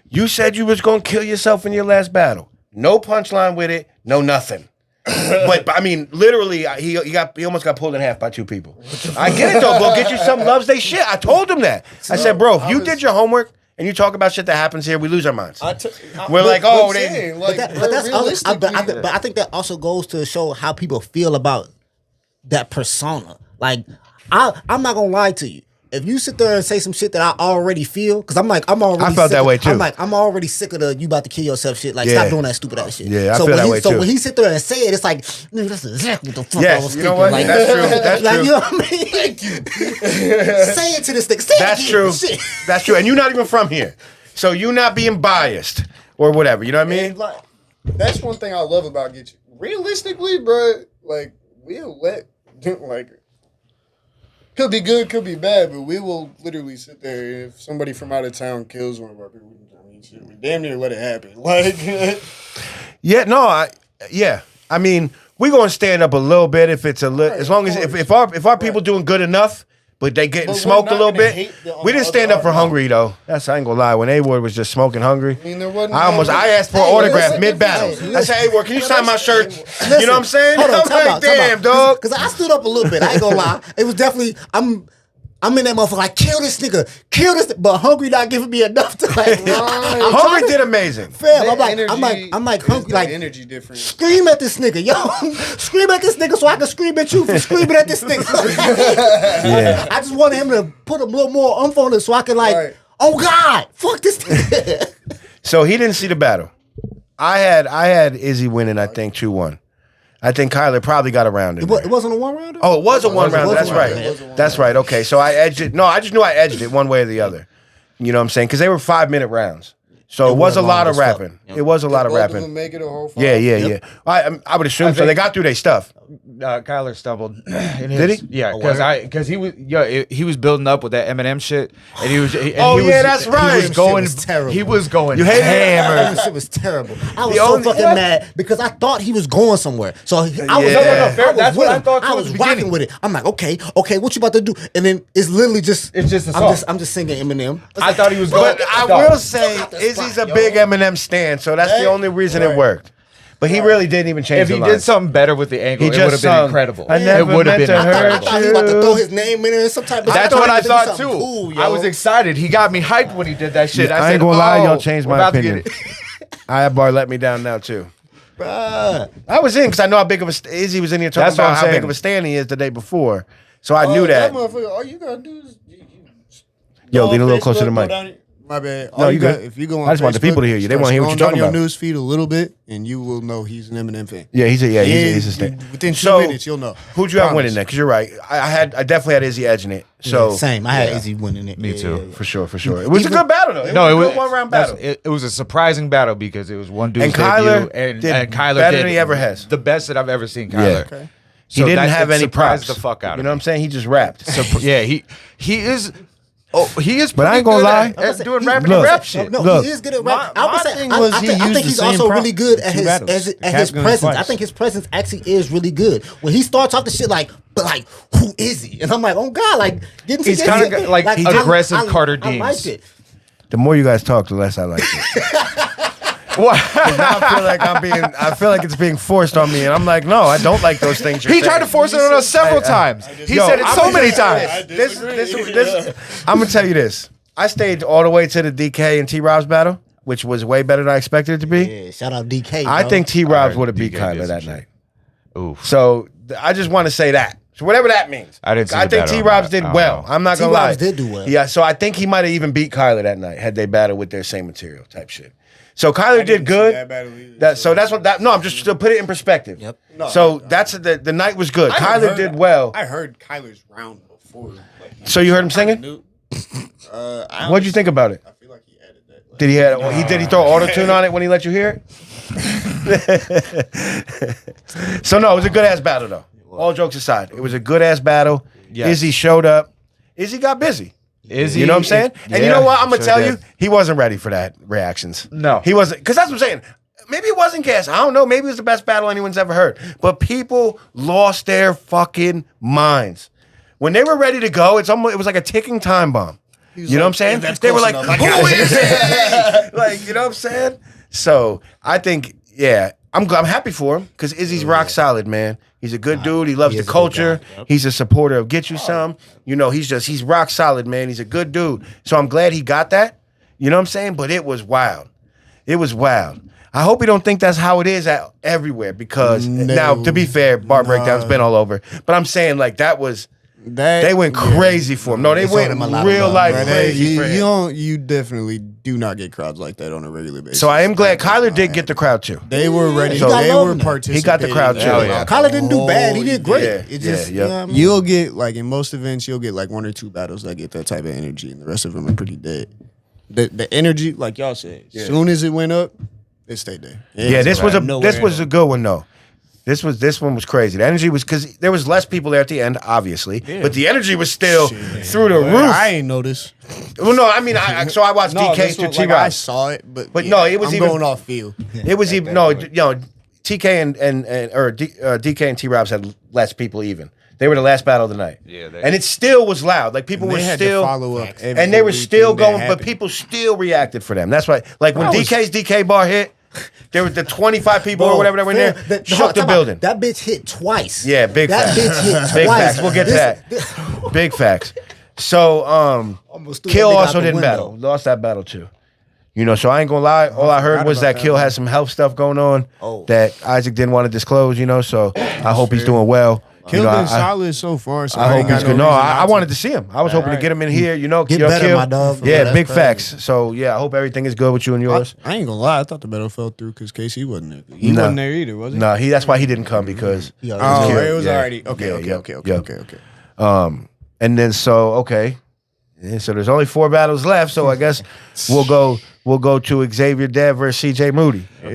B: "You said you was gonna kill yourself in your last battle. No punchline with it, no nothing." but I mean, literally, he almost got pulled in half by two people. I get it though, bro. Get you some loves they shit. I told him that. I said, bro, if you did your homework and you talk about shit that happens here, we lose our minds. We're like, oh, they.
C: But that's but I think that also goes to show how people feel about that persona. Like, I'm not gonna lie to you. If you sit there and say some shit that I already feel, because I'm already.
B: I felt
C: sick
B: that
C: of-
B: way, too.
C: I'm already sick of the you about to kill yourself shit. Like,
B: Yeah.
C: stop doing that stupid ass shit.
B: Yeah, I
C: so
B: feel
C: when
B: that
C: he,
B: way,
C: so
B: too.
C: when he sit there and say it, it's like, nigga, that's exactly what the fuck I
B: Yes,
C: was
B: you
C: thinking.
B: know what?
C: Like,
B: That's true. That's
C: like,
B: true.
C: you know what I mean? Thank you. Say it to this nigga. Say
B: That's
C: it
B: true.
C: again. Shit.
B: That's true. And you're not even from here. So you're not being biased or whatever. You know what I mean?
A: And like, that's one thing I love about Get You. Realistically, bro, like we'll let like could be good, could be bad, but we will literally sit there if somebody from out of town kills one of our people. I mean, shit, we damn near let it happen. Like,
B: Yeah, no, I mean, we're gonna stand up a little bit if it's a little, as long as if our people doing good enough, but they getting
A: But we're
B: smoked a
A: not
B: little
A: gonna
B: bit.
A: hate the- on
B: We
A: the
B: didn't
A: other
B: stand up for
A: arm, no.
B: hungry though. That's I ain't gonna lie. When A-Ward was just smoking hungry,
A: I mean, there wasn't.
B: I asked for an
C: Hey,
B: autograph
C: listen,
B: mid battle.
C: listen,
B: I said, A-Ward, can you sign my shirt?
C: Listen,
B: You know what I'm saying?
C: Hold on,
B: I'm like, damn, dog.
C: Because I stood up a little bit. I ain't gonna lie. It was definitely I'm in that motherfucker like kill this nigga, but Hungry not giving me enough to like. I'm
B: Hungry
C: trying to-
B: did amazing.
C: Fam,
A: The
C: I'm like
A: energy
C: Hungry
A: is
C: like
A: the energy different.
C: scream at this nigga, yo, scream at this nigga so I can scream at you for screaming at this nigga.
B: Yeah.
C: I just wanted him to put a little more umph on it so I can like,
A: Right.
C: oh God, fuck this nigga.
B: So he didn't see the battle. I had Izzy winning. I think 2-1. I think Kyler probably got around it.
C: It wasn't a one rounder.
B: Oh, it was a one round.
C: was a
B: That's
C: one-rounder.
B: right.
C: It was a
B: That's right. Okay, so I edged it. No, I just knew I edged it one way or the other. You know what I'm saying? Because they were 5-minute rounds, so it was a
C: went
B: lot
C: long
B: of
C: as fuck.
B: rapping.
C: Yep.
B: It was a lot of
A: Both of them
B: rapping.
A: make it a whole. Fight.
B: Yeah. I would assume so. They got through their stuff.
D: Kyler stumbled.
B: Did he?
D: Yeah,
C: word?
D: because he was building up with that Eminem shit, and he was.
B: Oh, yeah, that's right.
D: He was going.
C: Shit was terrible.
D: He was going.
B: You hate it?
D: hammered.
C: That shit was terrible. I was
B: The
C: so
B: only-
C: fucking
B: what?
C: mad because I thought he was going somewhere. So I was,
B: Yeah.
C: no,
B: fair.
C: I was
D: That's
C: with
D: what I
C: him.
D: thought too
C: I
D: at
C: was
D: the
C: rocking
D: beginning.
C: with it. I'm like, okay, what you about to do? And then it's literally just
D: It's just a song.
C: I'm just singing Eminem.
D: I thought he was going.
B: But I
D: No.
B: will say, Izzy's a big Eminem stan, so that's the only reason it
A: Right.
B: worked. But he really didn't even change
D: If
B: the
D: he
B: lines.
D: did something better with the angle,
B: He
D: it
B: just
D: would have been
B: sung,
D: incredible.
B: "I
D: It
B: never
D: would have
B: meant
D: been
B: to hurt
C: I
D: incredible.
C: thought he was about to throw his name in there and some type of.
D: That's
C: I
D: what I
C: he was
D: thought
C: gonna do
D: too.
C: something cool, yo.
D: I was excited. He got me hyped when he did that shit.
B: I
D: I said,
B: ain't gonna lie,
D: oh,
B: y'all changed
D: we're
B: my
D: about to get
B: opinion.
D: it.
B: Bar let me down now too.
C: Bruh.
B: I was in because I know how big of a Izzy was in here talking
D: That's what
B: about
D: I'm
B: how big
D: saying.
B: of a stand he is the day before. So I knew that.
A: motherfucker, all you gotta do is
B: Yo,
A: go
B: lean a
A: on
B: little closer to the
A: Facebook, go
B: mic.
A: down- My bad.
B: No,
A: All
B: you
A: got,
B: good.
A: if you go on
B: I just want the people to hear you. They wanna hear what you're talking
A: Your
B: about.
A: news feed a little bit, and you will know he's an Eminem fan.
B: Yeah, he's a state.
A: Within 2
B: So,
A: minutes, you'll know.
B: Who'd you have
A: Promise.
B: winning that? Because you're right. I definitely had Izzy edging it. So
C: same. I had Izzy winning it.
D: Me too.
B: for sure. It was a good battle though.
D: No, it
B: was
D: was
B: a good 1-round
D: that's-
B: battle.
D: It was a surprising battle because it was one dude's
B: And Kyler
D: debut, and
B: did
D: Kyler
B: better
D: did
B: than he ever has.
D: The best that I've ever seen Kyler.
B: Yeah.
A: Okay.
B: He didn't have
D: it
B: any
D: surprised
B: props.
D: the fuck out of
B: You know what
D: me.
B: I'm saying? He just rapped.
D: Yeah, he is. Oh, he is.
B: But I ain't
D: pretty
B: gonna
D: good
B: lie.
D: at doing
C: He-
D: rap
B: Look,
D: rap shit.
C: No,
B: Look,
C: he is good at rap. I
A: my
C: would say,
A: thing
C: I
A: was he
C: think
A: used
C: he's
A: the same
C: also
A: prop
C: really good
A: in
C: at
A: two
C: his
A: battles.
C: as,
A: The
C: at his
A: Cap Gun
C: presence. I
A: twice.
C: think his presence actually is really good. When he starts off the shit like, but like, who is he? And I'm like, oh God, like, getting to
D: He's
C: get
D: kinda
C: it.
D: like aggressive Carter
C: I liked
D: Deans.
C: it.
B: The more you guys talk, the less I like it.
D: What?
B: Now I feel like it's being forced on me, and I'm like, no, I don't like those things.
D: He tried to force it on us several times. He said it so many times.
B: I'm gonna tell you this. I stayed all the way to the DK and T Rob's battle, which was way better than I expected it to be.
C: Yeah, shout out DK.
B: I
C: bro.
B: think T Rob's
D: Alright,
B: would have beat
D: DK
B: Kyler
D: did
B: that
D: some
B: night.
D: Oof.
B: So I just want to say that. So whatever that means.
D: I didn't see
B: I
D: the
B: think
D: battle
B: T
D: on
B: Rob's
D: that.
B: did
D: I don't
B: well.
D: know.
B: I'm not gonna lie.
C: T-Rob's did do well.
B: Yeah, so I think he might have even beat Kyler that night had they battled with their same material type shit. So Kyler did good. So that's what that. No, I'm just to put it in perspective.
C: Yep.
B: So that's the night was good. Kyler did well.
A: I heard Kyler's round before. Like,
B: So you heard him singing? What'd you think about it?
A: I feel like he added that. Like,
B: Did he throw auto tune on it when he let you hear it? So no, it was a good ass battle though. All jokes aside, it was a good ass battle.
D: Yes.
B: Izzy showed up. Izzy got busy.
D: Is
B: You know what I'm saying? And you know what? I'm gonna tell you,
D: did.
B: he wasn't ready for that reactions.
D: No.
B: he wasn't. Because that's what I'm saying. Maybe it wasn't gas. I don't know. Maybe it was the best battle anyone's ever heard. But people lost their fucking minds when they were ready to go. It was like a ticking time bomb. You know what I'm saying?
A: that's
B: They were
A: close
B: like,
A: enough. I
B: "Who
A: got
B: is it?" Like, you know what I'm saying? So I think, yeah, I'm happy for him because Izzy's rock solid, man. He's a good dude. He loves
C: he
B: the
C: is a good
B: culture.
C: guy. Yep.
B: He's a supporter of Get You Some. You know, he's rock solid, man. He's a good dude. So I'm glad he got that. You know what I'm saying? But it was wild. It was wild. I hope you don't think that's how it is everywhere because now, to be fair, bar breakdown's been all over. But I'm saying like that was. They went crazy for him. No, they
C: They
B: went
C: showed him a lot of
B: real
C: love,
B: life
C: bro.
B: crazy for him.
A: You definitely do not get crowds like that on a regular basis.
B: So I am glad Kyler did get the crowd too.
A: They were ready.
C: He got
A: They
C: love
A: were
C: in there.
A: participating.
B: He got the crowd, too.
D: Hell yeah.
C: Kyler didn't do bad. He did great.
B: Yeah,
C: It just,
B: yeah,
C: you know what I mean?
A: You'll get like in most events, you'll get like 1 or 2 battles that get that type of energy, and the rest of them are pretty dead. The energy, like y'all said, as soon as it went up, it stayed there.
B: Yeah, this was
A: Nowhere
B: a good one though. This one was crazy. The energy was because there was less people there at the end, obviously, but the energy was still through the roof.
A: I ain't noticed.
B: Well, no, I mean, so I watched DK
A: this
B: to
A: one,
B: T
A: like,
B: Rob.
A: I saw it, but
B: no, it was
A: I'm
B: even-
A: going off feel.
B: It was even TK DK and T Robs had less people even. They were the last battle of the night.
D: Yeah,
B: and it still was loud. Like people
A: They
B: were
A: had to
B: still
A: follow up
B: and they were still
A: everything that
B: going, but
A: happened.
B: people still reacted for them. That's why, like when DK's DK bar hit, there was the 25 people or whatever that were in there, shook the building.
C: That bitch hit twice.
B: Yeah, big
C: that
B: facts.
C: bitch hit twice.
B: Big facts. We'll get to that. Big facts. So,
C: Almost threw
B: Kill
C: that nigga
B: also
C: out the
B: didn't
C: window.
B: battle. Lost that battle too. You know, so I ain't gonna lie. All I heard was that Kill had some health stuff going on that Isaac didn't want to disclose. You know, so I hope he's doing well.
A: Kill
B: You know,
A: been solid so far. So
B: I hope
A: ain't got
B: he's good. No,
A: reason
B: I
A: not
B: wanted
A: to.
B: to see him. I was hoping to get him in here. You know,
C: Get
B: you know,
C: better,
B: Kill.
C: my dog, for
B: Yeah,
C: real. That's
B: big
C: crazy.
B: facts. So yeah, I hope everything is good with you and yours.
A: I ain't gonna lie. I thought the battle fell through because KC wasn't there. He
B: No.
A: wasn't there either, was he?
B: No, that's why he didn't come because.
C: He
A: Oh,
C: already
B: Kill.
A: it was
B: Yeah.
A: already okay.
B: Yeah,
A: Okay.
B: yep,
A: Okay. Okay.
B: yep.
A: Okay. Okay.
B: And then Yeah, so there's only 4 battles left. So I guess we'll go to Xavier Dev versus CJ Moody.
A: Yeah.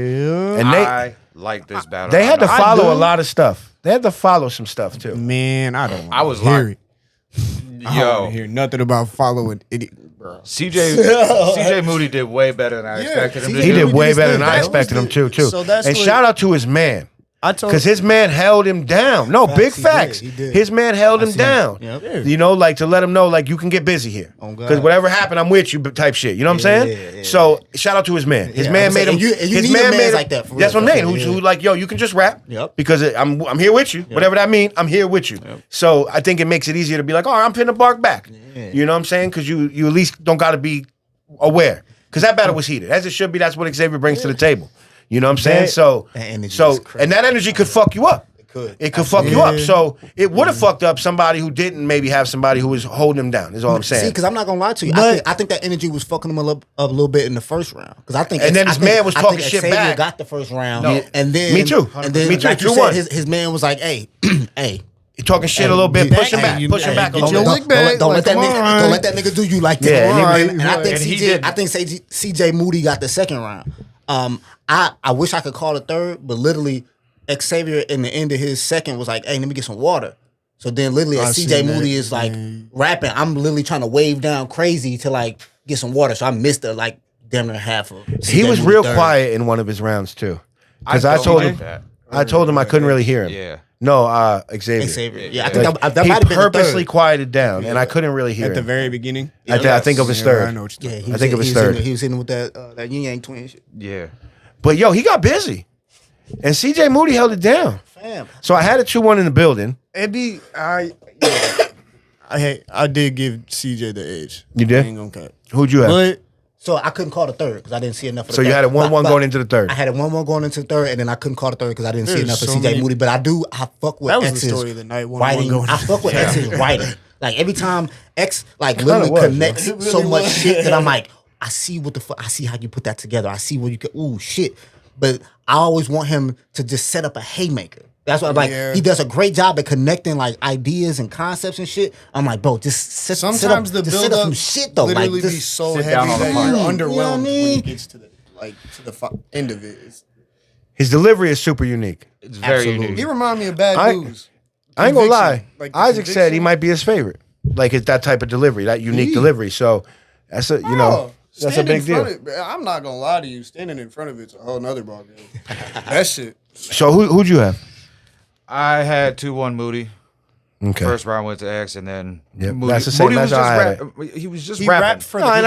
B: And
D: I like this battle.
B: they had to
A: I
B: follow
A: do.
B: a lot of stuff. They had to follow some stuff too.
A: Man, I don't.
D: I was
A: hear
D: like,
A: it. I
D: yo,
A: don't hear nothing about following idiot, bro.
D: CJ Moody did way better than I expected him to
B: He
D: do.
B: did way
C: did
B: better than I
C: his thing.
B: expected him to, too.
A: So that's
B: and
A: what-
B: shout out to his man.
A: I told
B: Because his man held him down. No, big
C: he
B: facts.
C: did, he did.
B: His man held him down.
C: Yep.
B: You know, like to let him know, like, you can get busy here.
C: Oh, God.
B: Because whatever happened, I'm with you type shit. You know what I'm saying?
C: yeah,
B: So shout out to his man. His
C: Yeah,
B: man
C: I'm
B: made him.
C: saying, and you
B: his
C: need
B: man
C: a
B: made
C: man
B: him.
C: like that, for
B: That's
C: real.
B: what I'm saying.
C: Yeah.
B: Who like, yo, you can just rap.
C: Yep.
B: Because I'm here with you. Whatever that mean, I'm here with you. So I think it makes it easier to be like, all right, I'm pinning the bark back.
C: Yeah.
B: You know what I'm saying? Because you at least don't got to be aware. Because that battle was heated. As it should be, that's what Xavier brings to the table. You know what I'm saying?
C: That energy is crazy.
B: And that energy could fuck you up. It could fuck you up. So it would have fucked up somebody who didn't maybe have somebody who was holding him down. Is all I'm saying.
C: See, because I'm not gonna lie to you, I think that energy was fucking him up a little bit in the first round. Because I think,
B: and then his man was talking shit
C: Xavier
B: back.
C: Got the first round,
B: No.
C: and then
B: Me too.
C: And then,
B: Me too.
C: like you
B: 2-1.
C: said, his man was like, "Hey, hey."
B: He talking shit a little bit, push him back, push him back a
A: get
B: little
A: your
B: bit.
A: lick back.
C: Don't
A: Like,
C: let that nigga do you like that.
B: Yeah,
C: and I think
D: and he
C: CJ,
D: did.
C: I think CJ Moody got the second round. I wish I could call it third, but literally Xavier in the end of his second was like, "Hey, let me get some water." So then literally as CJ Moody is like rapping, I'm literally trying to wave down crazy to like get some water. So I missed the like damn near half of.
B: He
C: CJ
B: was
C: Moody
B: real
C: third.
B: quiet in one of his rounds too, because I
D: don't
B: told
D: like
B: him,
D: that.
B: I told him I couldn't really hear him.
D: Yeah.
B: No, Xavier.
C: Xavier. Yeah, I
B: Like,
C: think that
B: he
C: might have been
B: purposely
C: the third.
B: quieted down, and I couldn't really hear
A: At the
B: him.
A: very beginning.
B: I think of his
A: I
B: third.
A: know what you're
C: Yeah,
A: talking
C: he
B: I think it was
C: he
B: third.
C: He was hitting with that Yin Yang twin shit.
D: Yeah.
B: But yo, he got busy, and CJ Moody held it down.
C: Fam.
B: So I had a 2-1 in the building.
A: I did give CJ the edge.
B: You did?
A: I ain't gonna cut.
B: Who'd you have?
A: But
C: So I couldn't call the third because I didn't see enough of the
B: So you
C: third.
B: had a 1-1
C: But
B: going into the third.
C: I had a 1-1 going into the third, and then I couldn't call the third because I didn't see
A: There's
C: enough of
A: so
C: CJ
A: many-
C: Moody. But I fuck with
A: That was the
C: X's
A: story of the night, 1-1
C: writing.
A: going
C: I fuck with X's writing. Like every time X like
B: Kinda
C: literally
B: was,
C: connects
A: bro. It really
C: so much
A: was.
C: shit that I'm like, I see what the fuck. I see how you put that together. I see what you could. Ooh shit. But I always want him to just set up a haymaker. That's why I'm like,
A: Yeah.
C: he does a great job at connecting like ideas and concepts and shit. I'm like, bro, just set
A: sometimes
C: up,
A: the
C: just set
A: build
C: up
A: up
C: some shit though. Like,
A: literally be
C: just,
A: so
D: sit
A: heavy
D: down on the
A: that
D: part.
A: you're
C: You know what I
A: underwhelmed when
C: mean?
A: it gets to the end of it.
B: His delivery is super unique.
D: It's very
C: Absolutely.
A: He
D: unique.
A: remind me of Bad
B: I-
A: News.
B: I ain't gonna lie.
A: Conviction. Like the
B: Isaac said he
A: conviction.
B: might be his favorite. Like it's that type of delivery, that unique delivery. So that's a
A: Oh,
B: that's a
A: stand in
B: big deal.
A: front of it, I'm not gonna lie to you. Standing in front of it's a whole nother ballgame. That shit.
B: So who'd you have?
D: I had 2-1 Moody.
B: Okay.
D: First round went to X, and then
B: Yep,
D: Moody,
B: that's the same
D: Moody was
B: as
D: just
B: I had
D: he was just
A: He
D: rapping.
A: rapped for
B: No,
A: the
B: and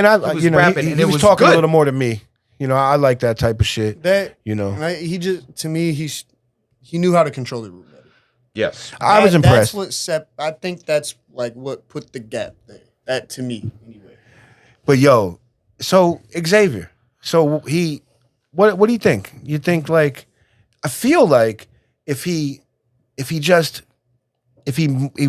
B: I
D: He was
B: you know,
D: rapping,
B: he
D: and it
B: was
D: was
B: talking a
D: good.
B: little more to me. You know, I like that type of shit.
A: that.
B: You know,
A: He just to me he knew how to control the room better.
D: Yes.
B: I was impressed.
A: I think that's like what put the gap there. That to me anyway.
B: But yo, so Xavier, so what do you think? You think like, I feel like if he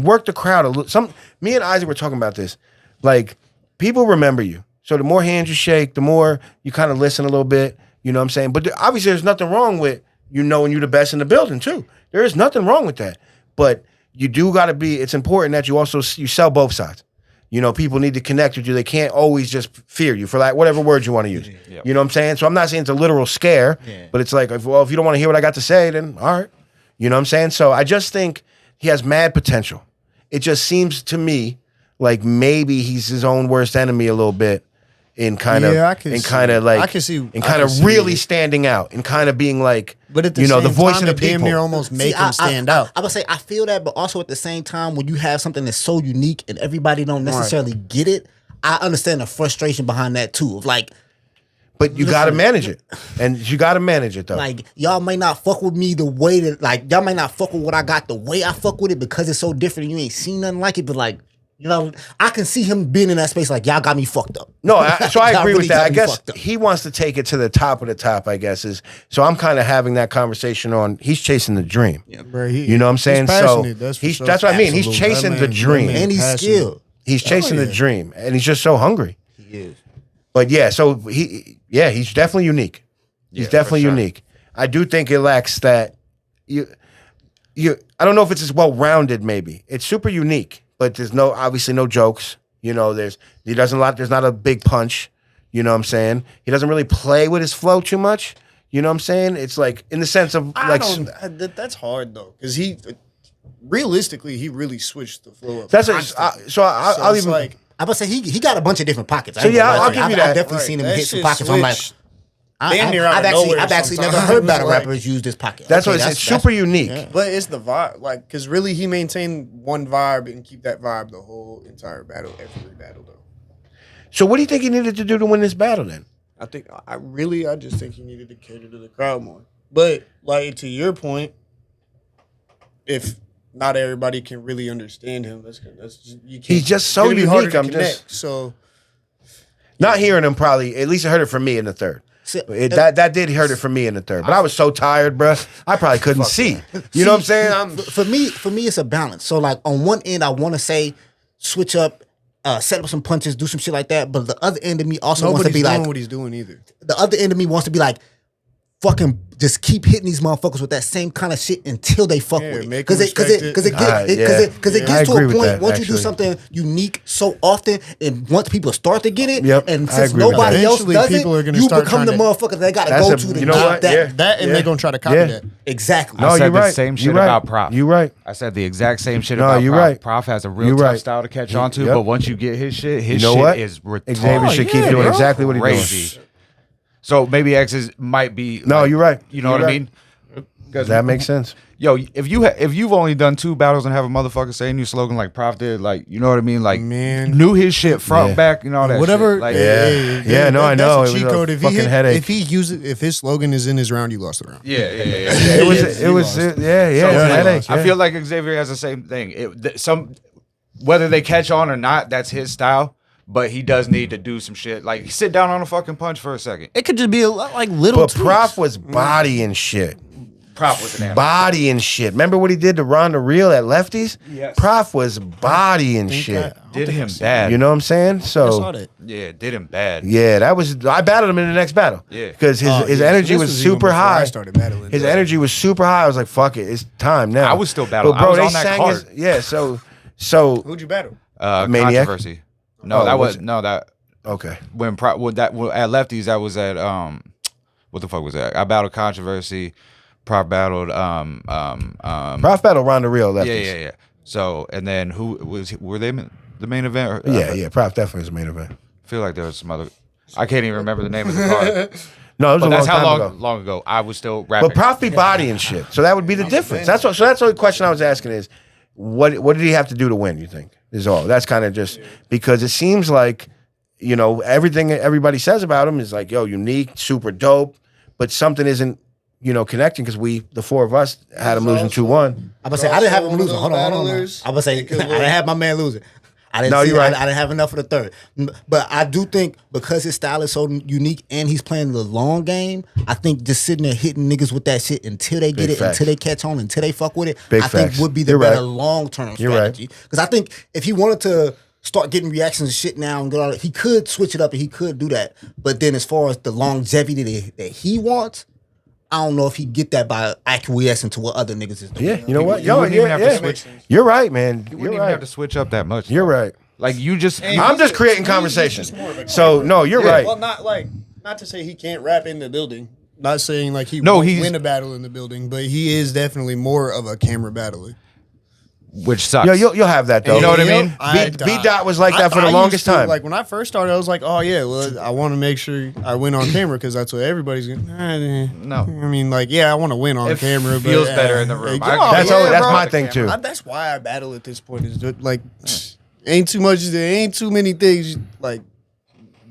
B: worked the crowd a little, me and Isaac were talking about this, like people remember you. So the more hands you shake, the more you kind of listen a little bit, you know what I'm saying? But obviously there's nothing wrong with you knowing you're the best in the building too. There is nothing wrong with that. But you do got to it's important that you sell both sides. You know, people need to connect with you. They can't always just fear you for like whatever words you want to use.
D: Yep.
B: You know what I'm saying? So I'm not saying it's a literal scare, but it's like, if you don't want to hear what I got to say, then all right. You know what I'm saying? So I just think he has mad potential. It just seems to me like maybe he's his own worst enemy a little bit in kind of
A: Yeah, I can
B: in
A: see
B: kind
A: it.
B: of like
A: I can see-
B: in
A: I
B: kind
A: can
B: of
A: see
B: really
A: it.
B: standing out and kind of being like,
A: But at the
B: you know,
A: same
B: the voice
A: time,
B: of the
A: it damn
B: people.
A: near almost make
C: See,
A: him stand out.
C: I would say I feel that, but also at the same time, when you have something that's so unique and everybody don't necessarily get it, I understand the frustration behind that too. Of like,
B: But you got to manage it, and you got to manage it though.
C: like y'all may not fuck with me the way that, like y'all may not fuck with what I got the way I fuck with it because it's so different and you ain't seen nothing like it. But like, you know, I can see him being in that space. Like y'all got me fucked up.
B: No, so I
C: Y'all
B: agree
C: really
B: with that.
C: got
B: I
C: me
B: guess
C: fucked up.
B: he wants to take it to the top of the top, I guess. So I'm kind of having that conversation on, he's chasing the dream.
A: Bro,
B: You know what I'm saying?
A: He's
B: So
A: passionate, that's for sure.
B: that's what I mean. He's
A: Absolutely.
B: chasing
A: That
B: the
A: man-
B: dream.
A: that man
C: And he's
A: passionate.
C: skilled.
B: He's chasing the
A: yeah.
B: dream, and he's just so hungry.
C: He is.
B: But yeah, so he's definitely unique. He's
D: Yeah,
B: definitely
D: for sure.
B: unique. I do think it lacks that you I don't know if it's as well rounded, maybe. It's super unique, but there's obviously no jokes. You know, there's not a big punch. You know what I'm saying? He doesn't really play with his flow too much. You know what I'm saying? It's like in the sense of like
A: That's hard though, because realistically he really switched the flow up.
B: that's
A: constantly.
B: I'll
A: it's
B: even
A: like
C: I would say he got a bunch of different pockets. I
B: So
C: ain't
B: yeah,
C: gonna lie
B: I'll
C: to
B: give you
C: I've
B: that.
C: definitely seen him
A: that
C: hit some
A: shit
C: pockets. I'm like,
A: switched damn near out of nowhere
C: I've actually never
A: sometimes.
C: heard battle
A: Like-
C: rappers use this pocket.
B: that's
C: Okay,
B: what it's super unique.
A: But it's the vibe, like, because really he maintained one vibe and keep that vibe the whole entire battle, every battle though.
B: So what do you think he needed to do to win this battle then?
A: I just think he needed to cater to the crowd more. But like to your point, if not everybody can really understand him, that's just, you can't.
B: He's just so
A: it's gonna be harder
B: unique,
A: to
B: I'm
A: connect.
B: just-
A: So
B: Not hearing him probably, at least I heard it from me in the third. That did hurt it for me in the third. But I was so tired, bro. I probably couldn't see. You know what I'm saying?
C: For me, it's a balance. So like on one end, I want to say switch up, set up some punches, do some shit like that. But the other end of me also wants to be like,
A: what he's doing either.
C: The other end of me wants to be like, fucking just keep hitting these motherfuckers with that same kind of shit until they fuck with it. Because it gets to a point once you do something unique so often, and once people start to get it, and since nobody else does it, you become the motherfucker they gotta go to
B: get
C: that.
A: And they're gonna try to copy that.
C: Exactly.
D: I said the same shit about Prof.
B: You right.
D: I said the exact same shit about Prof.
B: Right.
D: Prof has a real tough style to catch on to, but once you get his shit is retarded.
B: Xavier should keep doing exactly what he's doing.
D: So maybe X's might be.
B: No, you're right.
D: You know what I mean?
B: That makes sense.
D: Yo, if you've only done 2 battles and have a motherfucker saying your slogan like Prof did, like, you know what I mean? Like, knew his shit front, back, and all that
A: whatever.
D: Shit. Like,
B: I know.
A: That's a cheat code.
B: Headache.
A: If his slogan is in his round, you lost the round.
B: It was headache.
D: I feel like Xavier has the same thing. Whether they catch on or not, that's his style. But he does need to do some shit. Like, sit down on a fucking punch for a second.
C: It could just be like little.
B: But Prof was bodying shit.
D: Prof was an animal.
B: Bodying shit. Remember what he did to Ronda Reel at Lefties?
D: Yes.
B: Prof was bodying shit.
D: Did him bad.
B: You know what I'm saying?
D: Yeah, did him bad.
B: Yeah, I battled him in the next battle.
D: Yeah.
B: Because his energy was super high.
A: I started battling.
B: His energy was super high. I was like, fuck it, it's time now.
D: I was still battling.
B: But bro,
D: I was
B: they
D: on that
B: sang
D: card.
B: so
A: who'd you battle?
B: Maniac?
D: Controversy. No,
B: okay.
D: When at Lefties, that was at what the fuck was that? I battled Controversy. Prof battled
B: Prof battled Ronda Reel Lefties.
D: Yeah. So and then were they the main event? Or,
B: yeah. Prof definitely was the main event.
D: I feel like there was some other. I can't even remember the name of the card.
B: No, it was
D: that's how
B: long
D: ago I was still rapping.
B: But Prof be bodying shit, so that would be the difference. That's the only question I was asking is, what did he have to do to win? You think is all? That's kind of just because it seems like, you know, everything everybody says about him is like, yo, unique, super dope, but something isn't, you know, connecting because the 4 of us had him losing 2-1.
C: I'm gonna say I didn't have him losing. Hold on. I'm gonna say I didn't have my man losing. I didn't I didn't have enough for the third. But I do think because his style is so unique and he's playing the long game, I think just sitting there hitting niggas with that shit until they get until they catch on, until they fuck with it, I think would be the better long-term strategy. Because I think if he wanted to start getting reactions and shit now and get all that, he could switch it up and he could do that. But then as far as the longevity that he wants, I don't know if he'd get that by acquiescing to what other niggas is doing.
B: Yeah, you know what?
D: You wouldn't even have to switch.
B: You're right, man.
D: You wouldn't even have to switch up that much.
B: You're right.
D: Like you just.
B: I'm just creating conversation. So no, you're right.
A: Well, not to say he can't rap in the building. Not saying like he won't win a battle in the building, but he is definitely more of a camera battler.
D: Which sucks.
B: Yo, you'll have that though.
D: You know what I mean?
B: B-Dot was like that for the longest time.
A: Like when I first started, I was like, oh yeah, well, I want to make sure I win on camera because that's what everybody's going.
D: No,
A: I mean, like, yeah, I want to win on camera.
D: Feels
A: but,
D: better in the room.
B: That's my thing too.
A: That's why I battle at this point. Is like, ain't too many things like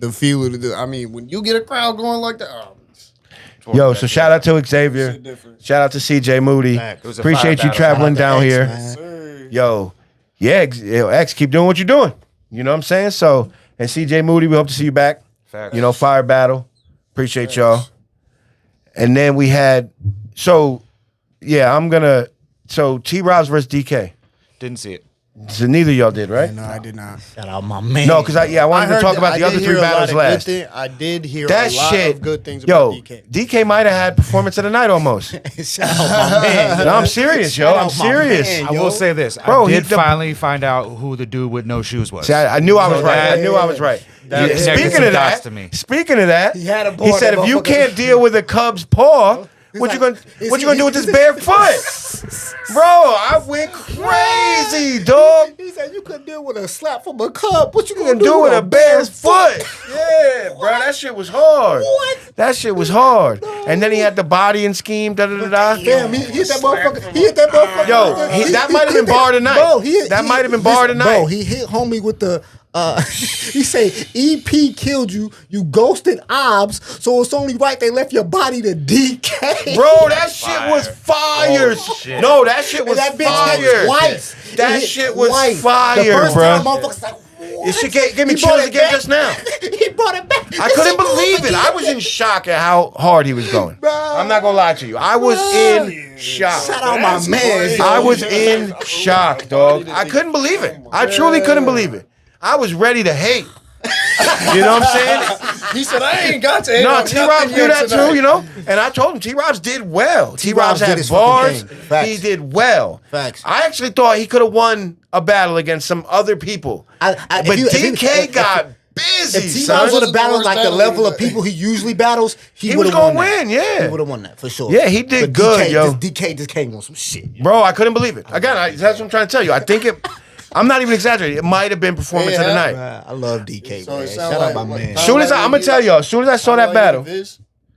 A: the feel of the. I mean, when you get a crowd going like that.
B: Yo, so shout out to Xavier. Shout out to CJ Moody. Appreciate you traveling down here. Yo, yeah, X, keep doing what you're doing. You know what I'm saying? So, and CJ Moody, we hope to see you back.
D: Facts.
B: You know, fire battle. Appreciate y'all. And then we had, so T-Robs versus DK.
D: Didn't see it.
B: So neither of y'all did, right?
A: No, I did not.
C: Shout out my man.
B: No, because I wanted to talk about the other 3 battles last.
A: I did hear
B: that
A: a lot of good things about DK.
B: DK might have had performance of the night almost.
C: Shout out my man.
B: No, I'm serious, yo. I'm serious.
C: Man,
D: I will say this.
B: Bro,
D: I did finally find out who the dude with no shoes was.
B: See, I knew I was right. I knew I was right. Speaking of that, he said if you can't deal with a Cubs paw, what you gonna do with this bare foot? Bro, I went crazy, dog.
C: He said you couldn't deal with a slap from a Cub. What you gonna
B: do with a bear's foot? Yeah, bro, that shit was hard.
C: What?
B: That shit was hard. And then he had the body and scheme, da-da-da-da.
C: Damn, he hit that motherfucker.
B: Yo, that might have been bar tonight.
C: Bro,
B: that might have been bar tonight.
C: Bro, he hit homie with the he say EP killed you, you ghosted OBS, so it's only right they left your body to DK.
B: Bro, that shit was fire.
D: Shit.
B: No, that shit was
C: that bitch
B: fire.
C: hit twice.
B: That shit was
C: twice.
B: fire,
C: the first
B: bro.
C: time, motherfuckers like,
B: It should give me chills again just now.
C: He brought it back.
B: I couldn't believe it. I was in shock at how hard he was going. I'm not gonna lie to you. I was in shock.
C: Shout out my man.
B: I was in shock, dog. I couldn't believe it. I truly couldn't believe it. I was ready to hate. You know what I'm saying?
A: He said, I ain't got to hate.
B: No, T-Robs knew that too, you know? And I told him T-Robs did well. T-Robs
C: did
B: had
C: his fucking
B: bars.
C: thing. Facts.
B: He did well.
C: Facts.
B: I actually thought he could have won a battle against some other people. But DK got busy,
C: If
B: son.
C: T-Robs would have battled like the
A: battle
C: level of
A: like-
C: people he usually battles, he
B: He
C: would
B: was
C: have won
B: gonna
C: that.
B: win, yeah.
C: He would have won that for sure.
B: Yeah, he did
C: But
B: good,
C: DK,
B: yo.
C: DK just came on some shit.
B: Bro, I couldn't believe it. Again, that's what I'm trying to tell you. I think it... I'm not even exaggerating. It might have been performance of the night.
C: I love DK,
A: So it
C: man.
A: sound
C: Shout out
A: like-
C: my man.
B: Soon as I'm gonna tell y'all, as soon as I saw that battle,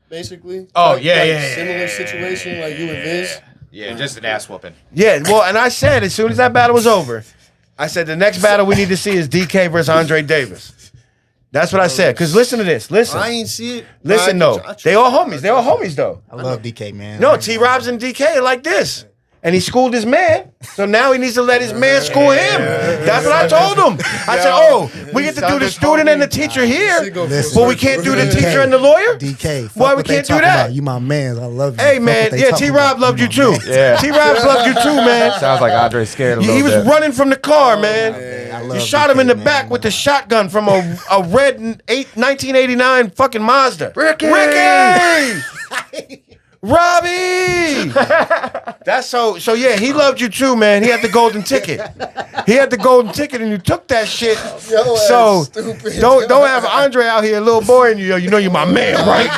A: basically.
D: Oh,
A: Like-
D: yeah,
A: like
D: yeah,
A: Similar situation like you and Viz.
D: Yeah, just an ass whooping.
B: yeah, well, and I said as soon as that battle was over, I said the next battle we need to see is DK versus Andre Davis. That's what I said. Cause listen to this. Listen.
A: I ain't see it.
B: Listen though. They all homies. They all homies though.
C: I love DK, man.
B: No, T-Robs and DK are like this. And he schooled his man, so now he needs to let his man school him. That's what I told him. I said, "Oh, we get to do the student and the teacher here, but we can't do the teacher and the lawyer.
C: DK,
B: Why we can't do that?
C: You my man. I love you.
B: Hey
C: Fuck
B: man,
C: what they
B: yeah,
C: talking
B: T-Rob
C: about.
B: loved you
C: my
B: too.
C: man.
D: Yeah.
B: T-Robs loved you too, man.
D: Sounds like Andre scared a little
B: He was
D: bit.
B: running from the car, man.
C: I
B: You
C: love
B: shot him in
C: DK,
B: the
C: man.
B: back with the shotgun from a red 1989 fucking Mazda. Ricky! Robbie! That's so yeah, he loved you too, man. He had the golden ticket. He had the golden ticket and you took that shit. So don't have Andre out here, little boy, and you know you my man, right?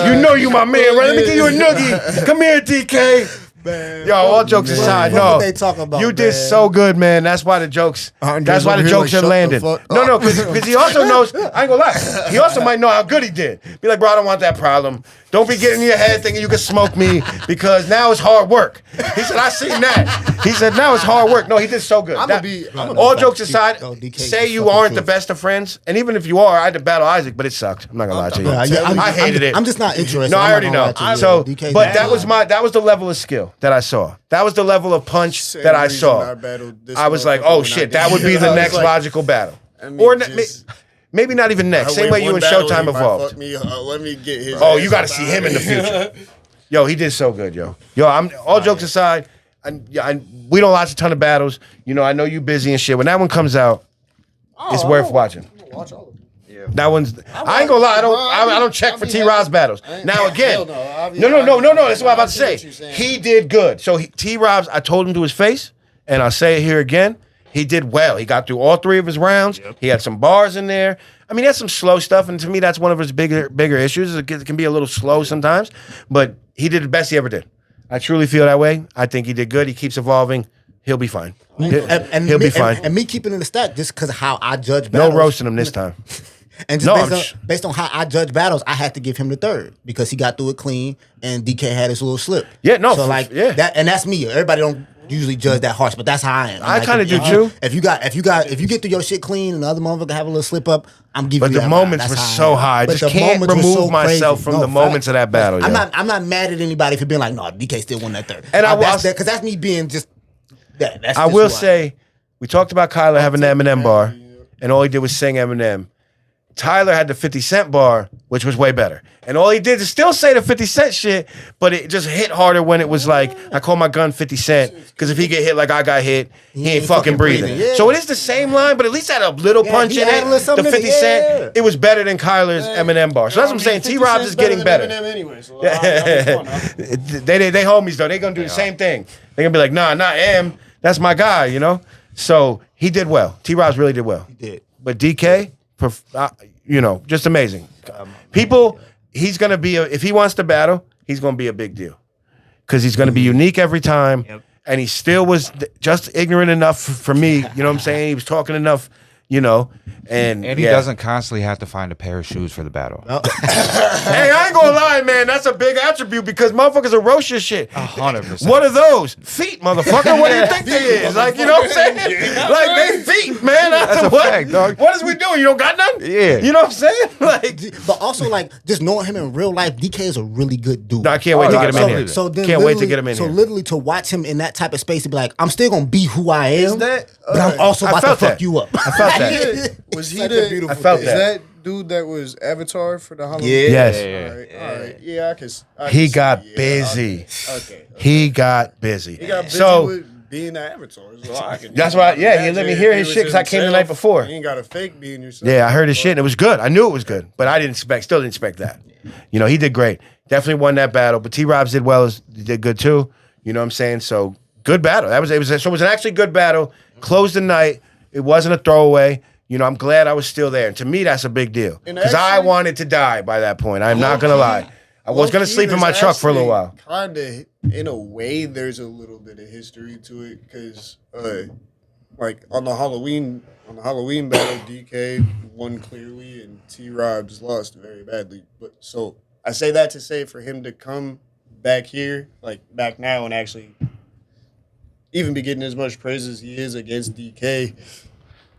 B: You know you my man, right? Let me give you a noogie. Come here, DK.
C: Man,
B: Yo, all jokes aside,
C: Fuck
B: no.
C: what they talking about,
B: You did
C: man.
B: so good, man. That's why the jokes.
A: Andre's
B: That's why the
A: over here
B: jokes
A: like,
B: are
A: shut the
B: landing.
A: fuck
B: No, because he also knows. I ain't gonna lie. He also might know how good he did. Be like, bro, I don't want that problem. Don't be getting in your head thinking you can smoke me because now it's hard work. He said, I seen that. He said, now it's hard work. No, he did so good. All jokes aside, say you aren't the best of friends, and even if you are, I had to battle Isaac, but it sucked. I'm not gonna lie to you. I hated it.
C: I'm just not interested.
B: No,
C: I'm
B: I
C: not
B: already
C: gonna
B: know.
C: lie to you.
B: So,
C: DK,
B: but that was the level of skill that I saw. That was the level of punch that I saw. I was like, oh shit, that would be the next logical battle. Or maybe not even next. Same way you and Showtime evolved.
A: Let me get his.
B: Oh, you got to see him in the future. Yo, he did so good, yo. Yo, I'm all jokes aside. We don't watch a ton of battles. You know, I know you busy and shit. When that one comes out, it's worth watching. That one's. I ain't gonna lie. I don't check for T-Rod's battles. Now again, no. That's what I'm about to say. He did good. So T-Rod's. I told him to his face, and I'll say it here again. He did well. He got through all 3 of his rounds. He had some bars in there. I mean, that's some slow stuff, and to me, that's one of his bigger issues. It can be a little slow sometimes, but he did the best he ever did. I truly feel that way. I think he did good. He keeps evolving. He'll be fine. He'll be fine.
C: And me keeping in the stack just because of how I judge battles.
B: No roasting him this time.
C: And just based on how I judge battles, I had to give him the 3rd because he got through it clean and DK had his little slip.
B: Yeah, no,
C: So that, and that's me. Everybody don't usually judge that harsh, but that's how I am.
B: I kind of do too.
C: If you get through your shit clean and the other motherfucker have a little slip up, I'm giving
B: But
C: you
B: the
C: that
B: moments
C: vibe.
B: were
C: That's
B: so
C: how I am.
B: high. I
C: But
B: just
C: the
B: can't
C: moments were
B: remove
C: so
B: myself
C: crazy.
B: from the moments of that battle.
C: I'm
B: yo.
C: not mad at anybody for being like, no, DK still won that 3rd.
B: And
C: because that's me being just that. That's
B: I
C: just
B: will
C: who
B: say, we talked about Kyler having the Eminem bar, and all he did was sing Eminem. Tyler had the 50 Cent bar, which was way better. And all he did is still say the 50 Cent shit, but it just hit harder when it was like, I call my gun 50 Cent, because if he get hit like I got hit, he ain't fucking breathing.
C: Yeah.
B: So it is the same line, but at least had a little punch in it. The 50 Cent, it was better than Kyler's Eminem bar. So that's what I'm saying. T-Rob's is getting better.
A: Anyway, so
B: they homies though. They gonna do the same thing. They gonna be like, nah, not M. That's my guy, you know? So he did well. T-Rob's really did well. He
C: did.
B: But DK, just amazing. People, he's gonna be if he wants to battle, he's gonna be a big deal because he's gonna be unique every time, and he still was just ignorant enough for me. You know what I'm saying? He was talking enough, and
D: he doesn't constantly have to find a pair of shoes for the battle.
B: Hey, I ain't gonna lie, man. That's a big attribute because motherfuckers will roast your shit.
D: 100%.
B: What are those? Feet, motherfucker. What do you think they is? Like, you know what I'm saying? Like, they feet, man.
D: That's a fact, dog.
B: What is we doing? You don't got none?
D: Yeah.
B: You know what I'm saying? Like,
C: But also, just knowing him in real life, DK is a really good dude.
B: no, I can't wait to get him in here.
C: So then
B: Can't wait to get him in
C: so
B: here.
C: literally to watch him in that type of space to be like, I'm still gonna be who I am,
A: that-
C: but I'm also
B: I
C: about to
B: felt
C: fuck
B: that.
C: you up.
B: I felt that.
A: Was he
C: Such a
A: the?
C: beautiful
B: I felt
A: Is
B: that.
A: that dude that was Avatar for the Halloween?
C: Yeah.
B: Yes.
A: All right. Yeah, I can
B: He
A: see
B: got
A: it. Yeah,
B: busy.
A: Okay.
B: He got busy.
A: He got busy
B: so
A: with being an Avatar. So I can
B: that's why. Yeah, you
A: imagine
B: let me
A: if
B: hear
A: he
B: his
A: was
B: shit because I came the night
A: himself,
B: before.
A: You ain't got to fake being yourself.
B: Yeah, I heard his shit and it was good. I knew it was good, but I didn't still didn't expect that. You know, he did great. Definitely won that battle. But T-Robs did well. He did good too. You know what I'm saying? So good battle. So it was an actually good battle. Closed the night. It wasn't a throwaway. You know, I'm glad I was still there. And to me, that's a big deal. Because I wanted to die by that point. I'm not going to lie. I was going to sleep in my truck for a little while.
A: Kind of, in a way, there's a little bit of history to it. Because, like, on the Halloween battle, DK won clearly and T-Robs lost very badly. But so I say that to say for him to come back here, like back now, and actually even be getting as much praise as he is against DK,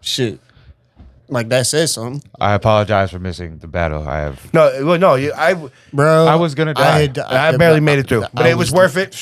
A: shit, like that says something.
D: I apologize for missing the battle. I have.
A: Bro,
D: I was gonna die.
B: I barely made it through, but it was worth it.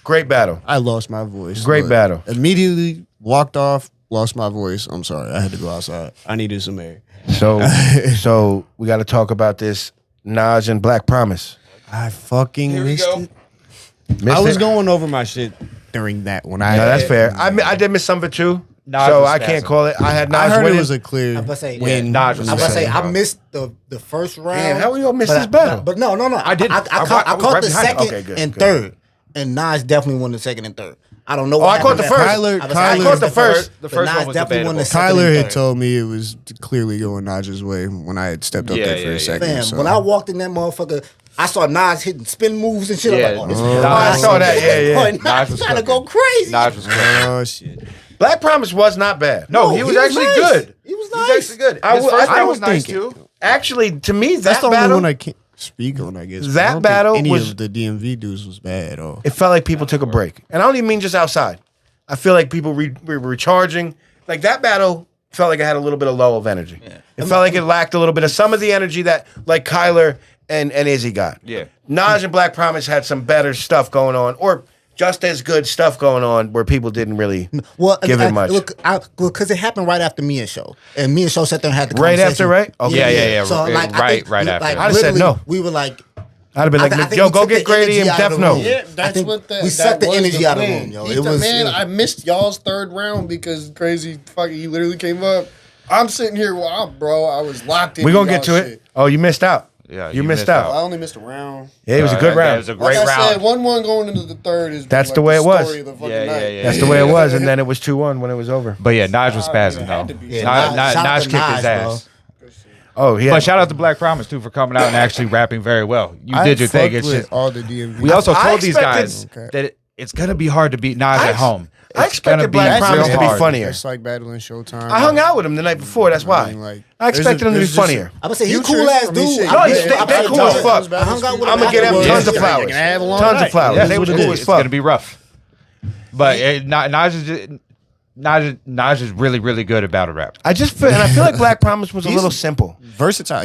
B: Great battle.
A: I lost my voice.
B: Great
A: but
B: battle.
A: Immediately walked off, lost my voice. I'm sorry. I had to go outside. I needed some air.
B: So we got to talk about this Nas and Black Promise.
A: I fucking
D: Here we
A: missed
D: go.
A: it. I was going over my shit during that one.
B: No, that's fair. I did miss some of it too.
D: Nas
B: So
D: was
B: I can't
D: spazzing.
B: call it. I had Nas
A: I heard
B: winning.
A: it was a clear
C: I'm about to say,
A: win.
D: Nas was
C: I'm about to say
D: spazzing,
C: I
D: bro.
C: missed the first round.
B: Damn, how we gonna miss
C: but
B: this battle?
C: But no.
D: I didn't.
C: I
D: I was
C: caught
D: right
C: the
D: behind you.
C: second
B: Okay, good,
C: and
B: good.
C: third, and Nas definitely won the second and third. I don't know.
B: Oh, I caught the first.
C: I
B: caught the first.
D: The first one was
C: definitely won the
D: debatable.
C: second
A: Kyler
C: and
A: had
C: third.
A: told me it was clearly going Naj's way when I had stepped up
D: Yeah,
A: there for
D: yeah,
A: a
D: yeah.
A: second.
C: Fam,
A: so.
C: when I walked in that motherfucker, I saw Nas hitting spin moves and shit.
D: Yeah.
C: I'm like, oh, this
D: Oh,
B: I saw that. Yeah.
C: boy,
D: Nas
C: Nas
D: was
C: trying to
D: cooking.
C: go crazy.
D: Nas was cooking.
A: Oh shit!
B: Black Promise was not bad.
D: No, he was actually
C: nice.
D: good.
C: He was
D: He
C: nice.
D: was actually good.
B: I
D: His
B: w-
D: first
B: I
D: battle
B: was
D: was nice
A: thinking.
D: too.
B: Actually, to me,
A: That's
B: that
A: the only
B: battle,
A: one I can't speak on. I guess
B: That
A: I don't think
B: battle
A: any
B: was-
A: of the DMV dudes was bad at all.
B: it felt like people took a break. And I don't even mean just outside. I feel like people were recharging. Like that battle felt like it had a little bit of low of energy. It felt like it lacked a little bit of some of the energy that like Kyler and Izzy got.
D: Yeah.
B: Nas and Black Promise had some better stuff going on, or just as good stuff going on where people didn't really give it much.
C: Look, because it happened right after me and Show, and me and Show sat there and had the
B: Right
C: conversation.
B: after, right? Okay.
D: Yeah.
C: So like, I think,
D: right after.
C: like,
B: I'd have said
C: literally,
B: no.
C: We were like,
B: I'd have been like,
C: I think
B: yo,
C: we
B: go
C: took
B: get
C: the
B: Grady and
C: energy out
B: Def
C: of the
B: No.
C: room.
A: Yeah,
C: I
A: that's
C: think
A: what
C: we sucked the energy out of the room, yo.
A: He
C: It
A: told,
C: was
A: man, I missed y'all's third round because crazy fucking he literally came up. I'm sitting here, bro. I was locked in.
B: We're going to get to it. Oh, you missed out.
D: Yeah,
B: you
D: you
B: missed
D: missed
B: out.
A: I only missed a round.
B: Yeah, it was a good
D: That
B: round.
D: was a
A: Like
D: great
A: I
D: round.
A: said, 1-1 going into the third is
B: That's
A: like
B: the way it was.
A: story of the fucking
D: Yeah,
A: night.
D: yeah.
B: That's the way it was, and then it was 2-1 when it was over.
D: But yeah, Nas was spazzing
A: it had to
D: though.
A: be.
C: Yeah,
D: Nas
C: shout out to
D: kicked his
C: Nas, bro.
D: ass.
B: Oh, yeah.
D: But shout out to Black Promise too for coming out and actually rapping very well. You
A: I
D: did your thing.
A: fucked
D: It's
A: with
D: just,
A: all the DMV.
D: we also
B: I
D: told these
B: expected-
D: guys that it's gonna be hard to beat Nas at home.
B: I
D: It's gonna
B: expected
D: be
B: Black
D: real
B: Promise to be
D: hard.
B: funnier.
A: It's like battling Showtime.
B: I hung out with him the night before. That's why. I expected him to be
A: there's just
B: funnier.
C: I'm gonna say he's a
A: Future
C: cool ass
A: from his
C: dude.
A: shit.
B: No,
C: I
B: he's
C: bet-
B: they're
C: I bet-
B: cool as fuck.
C: I hung out with him.
B: I'm gonna get him
C: afterwards.
B: tons of
A: Yeah,
B: flowers.
A: you can have a long
B: Tons of
A: night.
B: flowers.
D: Yeah,
B: They were
D: it's
B: cool as fuck.
D: gonna be rough. But Nas is really, really good at battle rap.
B: I just feel, and I feel like Black Promise was a little simple.
A: Versatile.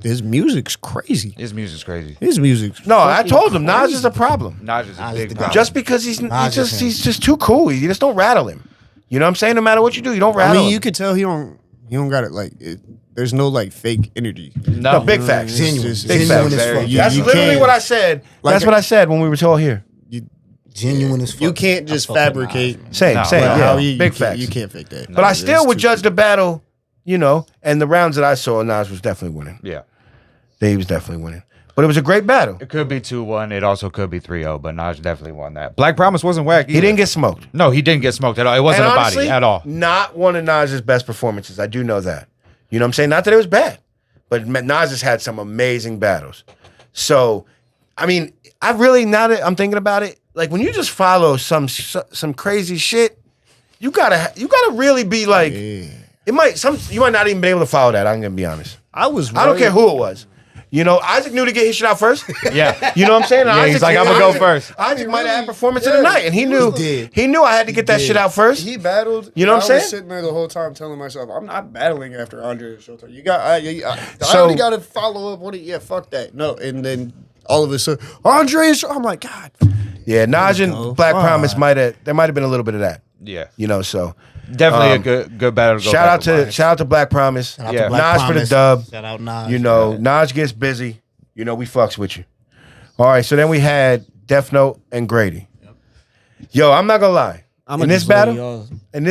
A: His music's crazy.
D: His music's crazy.
A: His music's
B: No, I
A: fucking
B: told him Nas
A: crazy.
B: is a problem.
D: Nas is a
C: Nas
D: big
C: is the
D: problem.
B: Just because he's just too cool. You just don't rattle him. You know what I'm saying? No matter what you do, you don't
A: I
B: rattle
A: mean,
B: him.
A: you could tell he don't got it like it. There's no like fake energy.
B: No, big facts.
A: It's
C: Genuine.
A: just-
B: Big
C: Genuine
B: facts.
C: as fuck.
A: You-
B: That's
A: you
B: literally
A: can't-
B: what I said.
A: Like
B: That's
A: a-
B: what I said when we were all here.
C: Genuine as fuck.
A: You can't just
C: I fuck with
A: fabricate.
C: Nas,
B: Same,
D: No,
B: same.
D: but
B: Yeah,
A: how
B: big
A: can't-
B: facts.
A: You can't fake that.
B: But I
A: It's
B: still would
A: too-
B: judge the battle, you know, and the rounds that I saw, Nas was definitely winning.
D: Yeah.
B: He was definitely winning. But it was a great battle.
D: It could be 2-1. It also could be 3-0, but Nas definitely won that. Black Promise wasn't whack.
B: He didn't get smoked.
D: No, he didn't get smoked at all. It wasn't
B: And
D: a
B: honestly,
D: body at all.
B: Not one of Nas's best performances. I do know that. You know what I'm saying? Not that it was bad, but Nas has had some amazing battles. So, I mean, I really, now that I'm thinking about it, like when you just follow some crazy shit, you gotta really be like, you might not even be able to follow that. I'm gonna be honest.
A: I
B: don't care who it was. You know, Isaac knew to get his shit out first.
D: Yeah.
B: You know what I'm saying?
D: Yeah, he's like, "I'ma go first."
B: Isaac might have had performance of the night, and he knew
C: did.
B: he knew I had to get that shit out first.
A: He battled.
B: You know what I'm
A: I
B: saying?
A: was sitting there the whole time telling myself, I'm not battling after Andre and Showtime. You got, I
B: So-
A: already got to follow up on it. Yeah, fuck that. No, and then all of a sudden, Andre and Showtime. I'm like, God.
B: Yeah, Naj and
C: go
B: Black
C: far.
B: Promise there might have been a little bit of that.
D: Yeah.
B: You know, so
D: Definitely a good battle to go
B: shout
D: back
B: out to Black Promise.
C: Shout out
D: Yeah.
C: to Black
B: Naj for the
C: Promise.
B: dub.
C: Shout out Naj.
B: You know, Naj gets busy. You know, we fucks with you. All right, so then we had Death Note and Grady. Yo, I'm not gonna lie. In this battle, in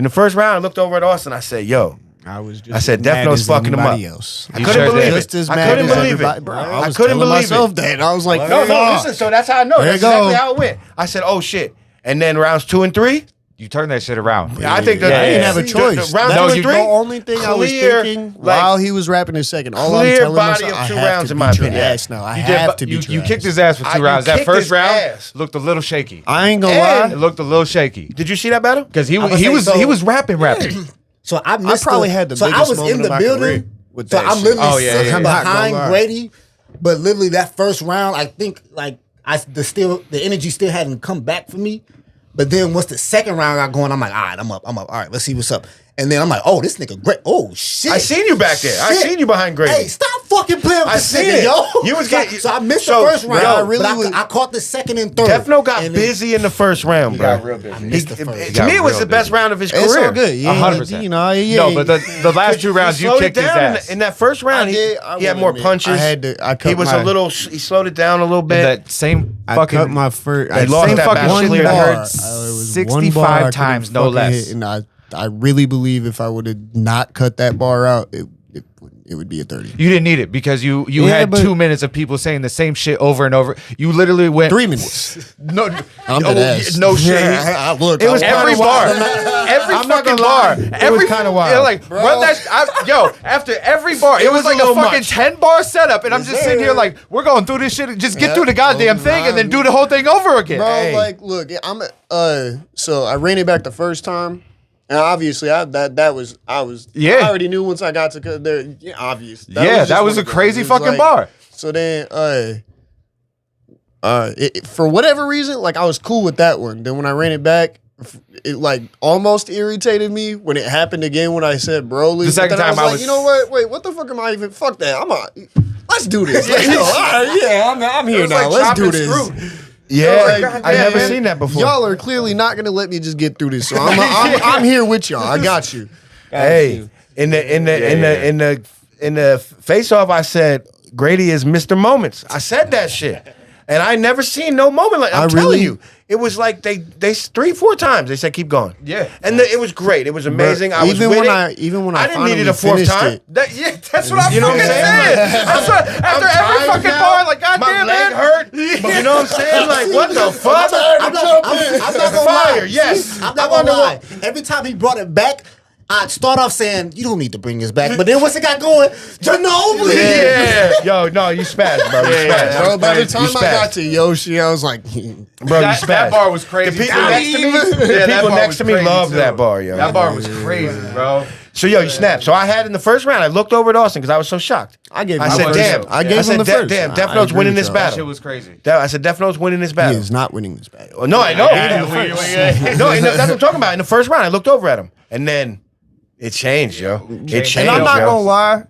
B: the first round, I looked over at Austin. I said, "Yo." I said, Death Note's fucking him up.
C: Else.
B: I couldn't believe it. I couldn't believe it.
C: Bro,
B: I couldn't believe it.
C: That. I was like,
B: No, listen. So that's how I know.
C: There
B: That's
C: you go.
B: exactly how it went. I said, "Oh shit!" And then rounds 2 and 3.
D: You turn that shit around.
B: I think that
C: I didn't have a
B: the
C: choice.
B: round
C: That
B: 2
C: was
B: and
C: the
B: 3.
C: only thing I was
B: clear,
C: thinking
B: like,
C: while he was rapping his second. All I'm
B: clear
C: telling
B: body
C: myself,
B: of 2
C: I have
B: rounds
C: to
B: in my
C: beat your
B: opinion.
C: ass now. I
D: You
C: have to
D: you,
C: beat your
D: you
C: ass.
D: kicked his ass for 2
B: you
D: rounds. That
B: kicked
D: first
B: his
D: round
B: ass.
D: looked a little shaky.
C: I ain't gonna
B: And-
D: It
C: lie.
D: looked a little shaky
B: Did you see that battle?
D: because he
C: I
D: was
C: was
D: he
C: saying,
D: was
C: so-
D: he was rapping.
C: So I missed
A: probably had the
C: so I
A: biggest
C: was
A: moment
C: in the
A: of my
C: building.
A: career with
C: So
A: that
C: I'm
A: shit.
C: literally
D: Oh, yeah,
C: sitting
D: yeah.
A: I'm not gonna
C: behind
A: lie.
C: Grady, but literally that first round, I think like the energy still hadn't come back for me. But then once the second round got going, I'm like, all right, I'm up. All right, let's see what's up. And then I'm like, oh, this nigga great. Oh shit.
B: I seen you back there. I
C: Shit.
B: seen you behind Grady.
C: Hey, stop fucking playing with
B: I
C: this
B: seen
C: nigga,
B: it.
C: yo.
B: You was getting-
C: so I missed
B: so,
C: the first round.
B: yo,
C: I
B: really
C: I caught the second and third.
B: Death Note got
C: And then-
B: busy in the first round, bro.
D: got real busy.
C: I missed the first.
B: To
D: got
B: me, it was
D: real
B: the best
D: busy.
B: round of his career.
C: It's all good. Yeah,
D: 100%.
C: You know, yeah.
D: No, but the last 2 rounds
B: He
D: you
B: slowed
D: kicked
B: it
D: his
B: down
D: ass.
B: in that first round. He had
A: will
B: more
A: admit,
B: punches.
A: I cut
B: He was
A: my,
B: a little. He slowed it down a little bit.
D: That same
A: I
D: fucking
A: cut my first.
B: They lost
D: same
B: that
D: fucking
B: battle.
D: shit
B: One
D: that I
B: bar.
D: heard
A: It was
D: 65
A: one bar I couldn't
D: times, no
A: fucking
D: less.
A: hit, and I really believe if I would have not cut that bar out, it would be a 30.
D: You didn't need it because you
A: Yeah,
D: had
A: but-
D: 2 minutes of people saying the same shit over and over. You literally went
A: 3 minutes.
D: No,
A: I'm
D: oh,
A: dead ass.
D: no shit.
A: Look,
B: It was
D: Every
B: kinda
D: bar,
B: wild.
D: every
B: I'm not
D: fucking
B: gonna
D: bar,
B: lie. It
D: every
B: was kinda wild.
D: Yeah, like run that. After every bar, it was
B: was a
D: like a
B: little
D: fucking
B: much.
D: 10-bar setup, and I'm just sitting here like, we're going through this shit. Just get through the goddamn thing, and then do the whole thing over again.
A: Bro,
B: Hey.
A: like, look, so I ran it back the first time, and obviously I already knew once I got to there. Yeah, obvious.
D: Yeah, that was
A: one
D: a
A: of those.
D: crazy
A: It was
D: fucking
A: like-
D: bar.
A: So then, for whatever reason, like I was cool with that one. Then when I ran it back, it like almost irritated me when it happened again when I said Broly.
D: The second
A: But then
D: time I
A: like,
D: was-
A: you know what? Wait, what the fuck am I even? Fuck that. Let's do this. Like, all right, yeah, I'm here
D: was
A: now.
D: like
A: Let's do
D: chopping
A: this.
D: screw.
B: Yeah,
A: Like,
B: I never
A: man,
B: seen that before.
A: Y'all are clearly not gonna let me just get through this. So I'm here with y'all. I got you.
B: Hey, in the face off, I said Grady is Mr. Moments. I said that shit, and I never seen no moment like. I'm telling
A: really-
B: you, it was like they 3-4 times they said keep going.
D: Yeah.
B: and it was great. It was amazing. I was
A: even
B: with
A: when
B: it.
A: I
B: didn't need it a
A: finally
B: fourth
A: finished
B: time.
A: it,
D: That's what I'm
B: You know what
D: fucking
B: I'm saying?
D: saying.
B: Like,
D: That's what, after every
B: tired
D: fucking
B: now.
D: bar, like,
B: My
D: goddamn,
B: leg
D: man.
B: hurt. But you know what I'm saying? Like, what the fuck?
C: I'm not gonna
B: Fire,
C: lie.
B: yes.
C: I'm
B: I
C: not gonna
B: wonder
C: lie.
B: what-
C: Every time he brought it back, I'd start off saying, you don't need to bring this back. But then once it got going, Ginobili.
B: Yeah. Yo, no, you spazzed, bro. You spazzed.
A: bro, by the
B: You
A: time I
B: spazzed.
A: got to Yoshi, I was like,
B: Bro, you
D: That
B: spazzed.
D: bar was crazy.
B: The people
D: too.
B: next to me,
D: Yeah,
B: the
D: that
B: people
D: bar
B: next
D: was
B: to me
D: crazy,
B: loved
D: too.
B: that bar, yo.
D: That bar was crazy, bro.
B: So yo, you snapped. So I had in the first round. I looked over at Austin because I was so shocked.
A: I gave him
B: I
A: the
B: said,
A: first.
B: damn.
A: I gave
B: said,
A: him the first.
B: Damn,
A: I
B: Death Note's
A: agree
B: winning
A: with
B: this
A: y'all.
D: That shit
B: battle.
D: was crazy.
B: I said Death Note's winning this
A: He
B: battle.
A: is not winning this battle.
B: Oh, no, I know.
D: Yeah,
B: No, and that's what I'm talking about. In the first round, I looked over at him, and then it changed, yo. It changed.
A: And I'm not
B: yo.
A: gonna lie.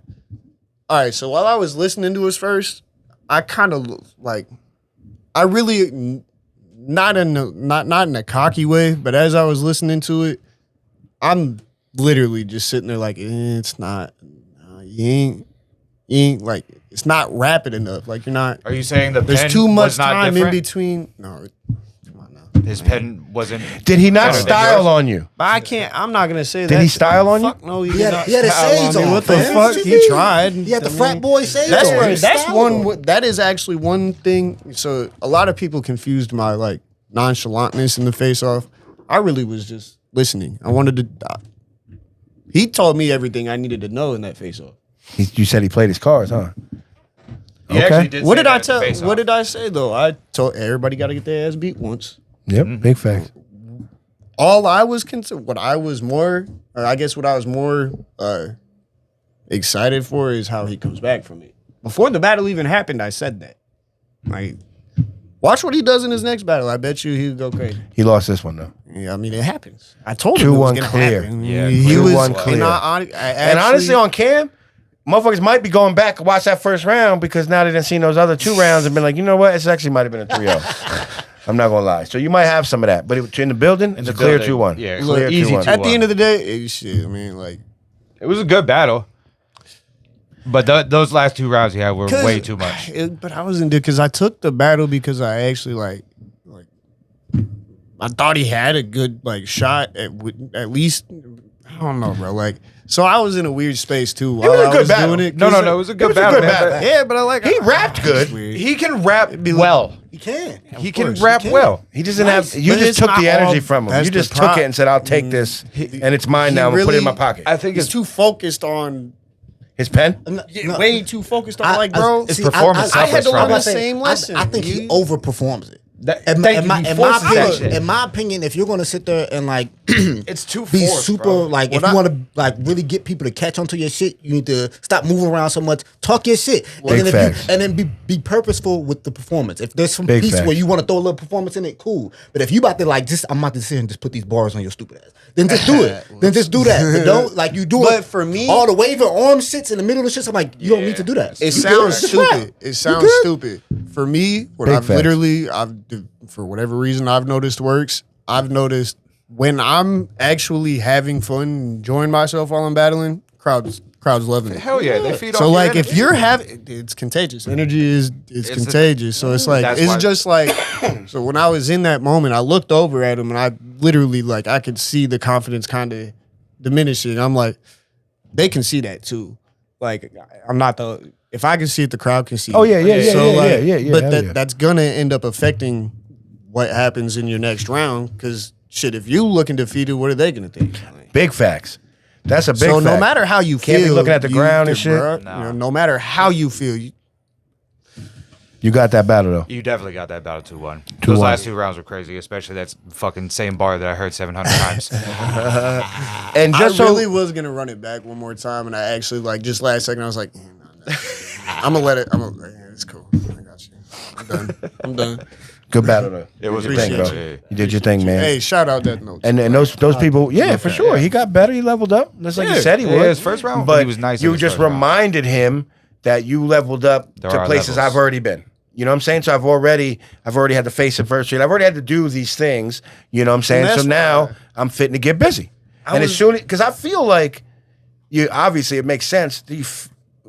A: All right, so while I was listening to his first, I kind of like, I really not in a cocky way, but as I was listening to it, I'm literally just sitting there like, it's not, you ain't like, it's not rapid enough. Like you're not.
D: Are you saying the
A: There's
D: pen
A: too much
D: was not
A: time in
D: different?
A: between. No, come on now.
D: His pen wasn't.
B: Did he not
D: Better than
B: style
D: yours?
B: on you?
A: But I can't. I'm not gonna say that.
B: Did he style on you?
A: Fuck no,
C: He had
A: not
C: the
A: style
C: shades
A: me.
C: on.
A: What the
C: fam.
A: fuck?
C: What you
A: He
C: mean?
A: tried.
C: He had the
A: I
C: frat
A: mean,
C: boy shades
A: That's
C: on.
A: where,
C: He
A: that's
C: styled
A: one.
C: on.
A: That is actually one thing. So a lot of people confused my like nonchalantness in the face off. I really was just listening. I wanted to. He told me everything I needed to know in that face off.
B: You said he played his cards, huh?
D: He
B: Okay.
D: actually did
A: What
D: say
A: did I
D: that
A: tell?
D: face
A: What
D: off.
A: did I say though? I told everybody got to get their ass beat once.
B: Yep, big facts.
A: All I was concerned, what I was more excited for is how he comes back from it. Before the battle even happened, I said that. Like, watch what he does in his next battle. I bet you he'll go crazy.
B: He lost this one though.
A: Yeah, I mean it happens. I told him it was
B: 2-1
A: gonna
B: clear.
A: happen.
D: Yeah,
A: he was
B: 2-1 clear.
A: And,
B: And honestly, on Cam, motherfuckers might be going back and watch that first round because now they done seen those other 2 rounds and been like, you know what? It actually might have been a 3-0. I'm not gonna lie. So you might have some of that, but in the building, it's a clear 2-1.
D: Yeah,
B: clear
D: easy
B: 2-1.
A: At the end of the day, shit. I mean, like,
D: it was a good battle. But those last 2 rounds he had were way too much.
A: But I wasn't because I took the battle because I actually like I thought he had a good like shot at least. I don't know, bro. Like, so I was in a weird space too while
B: was a
A: I
B: good
A: was
B: battle.
A: doing it.
D: No, it was a good
B: was a
D: battle.
B: good
D: man.
B: battle.
A: Yeah, but I like
B: He rapped good.
D: He can rap well.
C: He can.
D: He can
A: course,
D: rap
C: he can.
D: well.
B: He doesn't
C: Nice.
B: have. You
A: But
B: just
A: it's
B: took
A: not
B: the energy
A: all-
B: from him.
A: that's
B: You
A: the
B: just took
A: prop.
B: it and said, "I'll take this, and it's mine now. I'm gonna put it in my pocket."
D: I think
A: He's
D: it's
A: too focused on.
B: His pen.
A: Way too focused on like, bro.
D: His performance
A: I had to
D: suffers
A: learn
D: from
A: the
D: it.
A: same lesson.
C: I think he overperforms it.
D: Thank you. He forces that shit.
C: In my opinion, if you're gonna sit there and like
D: It's too
C: be
D: forced,
C: super
D: bro.
C: like, if you want to like really get people to catch onto your shit, you need to stop moving around so much. Talk your shit,
B: Big facts.
C: and then be purposeful with the performance. If there's some
B: Big
C: piece
B: facts.
C: where you want to throw a little performance in it, cool. But if you about to like just, I'm about to sit here and just put these bars on your stupid ass, then just do it. Then just do that. But don't like you do it.
A: But for me-
C: all the waving arm shits in the middle of the shits, I'm like, you don't need to do that.
A: It
C: You
A: sounds
C: good?
A: stupid. It sounds
C: good?
A: stupid. For me, what
B: Big
A: I've
B: facts.
A: literally, for whatever reason, I've noticed works. I've noticed when I'm actually having fun, enjoying myself while I'm battling, crowds loving it.
D: Hell yeah, they feed
A: So
D: off
A: like,
D: your
A: if
D: energy.
A: you're having, it's contagious. Energy is
D: It's
A: contagious. So it's like
D: That's
A: it's
D: why-
A: just like. So when I was in that moment, I looked over at him and I literally like I could see the confidence kind of diminishing. I'm like, they can see that too. Like I'm not the. If I can see it, the crowd can see it.
B: Oh, yeah, yeah, yeah,
A: So
B: yeah,
A: like,
B: yeah,
A: but
B: hell yeah.
A: that's gonna end up affecting what happens in your next round. Because shit, if you looking defeated, what are they gonna think? Like,
B: Big facts. That's a big.
A: so no
B: fact.
A: matter how you
B: Can't
A: feel,
B: be looking at the ground and shit.
A: bruh, you know, no matter how you feel,
B: You got that battle though.
D: You definitely got that battle 2-1. Those
B: 2-1.
D: last 2 rounds were crazy, especially that fucking same bar that I heard 700 times.
B: And just
A: I
B: so
A: really was gonna run it back one more time, and I actually like just last second I was like, no. I'm gonna let it. Yeah, it's cool. I got you. I'm done.
B: good battle though.
D: It was
B: You did your thing,
A: appreciate
B: bro.
D: you.
B: You did your thing, man.
A: Hey, shout out that note.
B: And those people, yeah, for sure. He got better. He leveled up. That's like
A: Yeah.
B: he said he
D: Yeah,
B: would.
D: his first round,
B: but
D: he was nice in
B: You
D: his
B: just
D: first round.
B: reminded him that you leveled up
D: There
B: to
D: are
B: places
D: levels.
B: I've already been. You know what I'm saying? So I've already had to face adversity. I've already had to do these things. You know what I'm saying?
A: And
B: So
A: that's
B: now
A: why-
B: I'm fitting to get busy. And as soon because I feel like you obviously it makes sense that you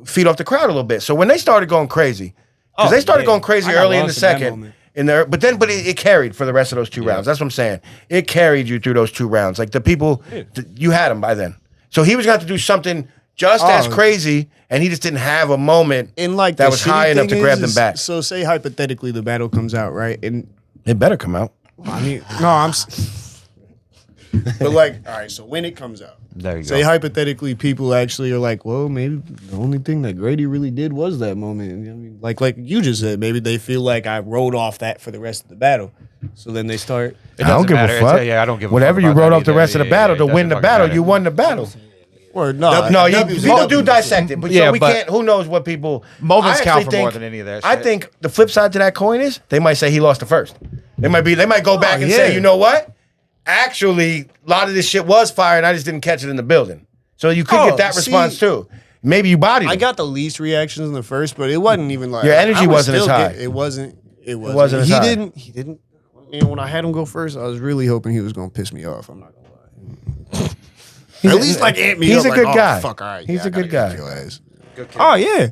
B: feed off the crowd a little bit. So when they started going crazy, because they started going crazy
A: I got
B: early in the
A: lost in that
B: second.
A: moment.
B: But it carried for the rest of those 2 rounds. That's what I'm saying. It carried you through those 2 rounds. Like the people, you had him by then. So he was going to have to do something just as crazy, and he just didn't have a moment
A: And like
B: that
A: the
B: was
A: shitty
B: high enough
A: thing
B: to grab them
A: is,
B: back.
A: So say hypothetically the battle comes out, right? And
B: It better come out.
A: I mean, no, but like, all right. So when it comes out,
D: There you
A: say
D: go.
A: hypothetically, people actually are like, well, maybe the only thing that Grady really did was that moment. I mean, like you just said, maybe they feel like I wrote off that for the rest of the battle. So then they start.
D: It
B: I don't
D: doesn't
B: give
D: matter.
B: a fuck.
D: Yeah, I don't give a
B: Whatever
D: fuck
B: you
D: about
B: wrote
D: that
B: off the
D: either.
B: rest of the
D: Yeah,
B: battle
D: it
B: to win
D: doesn't
B: the
D: fucking
B: battle,
D: matter.
B: you won the battle.
A: Or no,
B: No, people do dissect it, but
D: Yeah,
B: we
D: but-
B: can't. Who knows what people
D: Moments
B: I
D: count
B: actually
D: for more
B: think-
D: than any of that
B: I
D: shit.
B: think the flip side to that coin is they might say he lost the first. They might go back and say,
A: yeah.
B: you know what? Actually, a lot of this shit was fire, and I just didn't catch it in the building. So you could get that
A: see,
B: response too. Maybe you bodied.
A: I
B: him.
A: got the least reactions in the first, but it wasn't even like
B: Your energy
A: I would
B: wasn't as
A: still
B: high.
A: It wasn't.
B: wasn't as
A: he
B: high.
A: didn't. He didn't. And when I had him go first, I was really hoping he was gonna piss me off. I'm not gonna lie. At least like amp me
B: he's
A: up.
B: a
A: like,
B: good
A: oh,
B: guy.
A: Fuck, all right.
B: He's
A: yeah,
B: a good
A: I gotta
B: guy.
A: kill his ass. Oh yeah.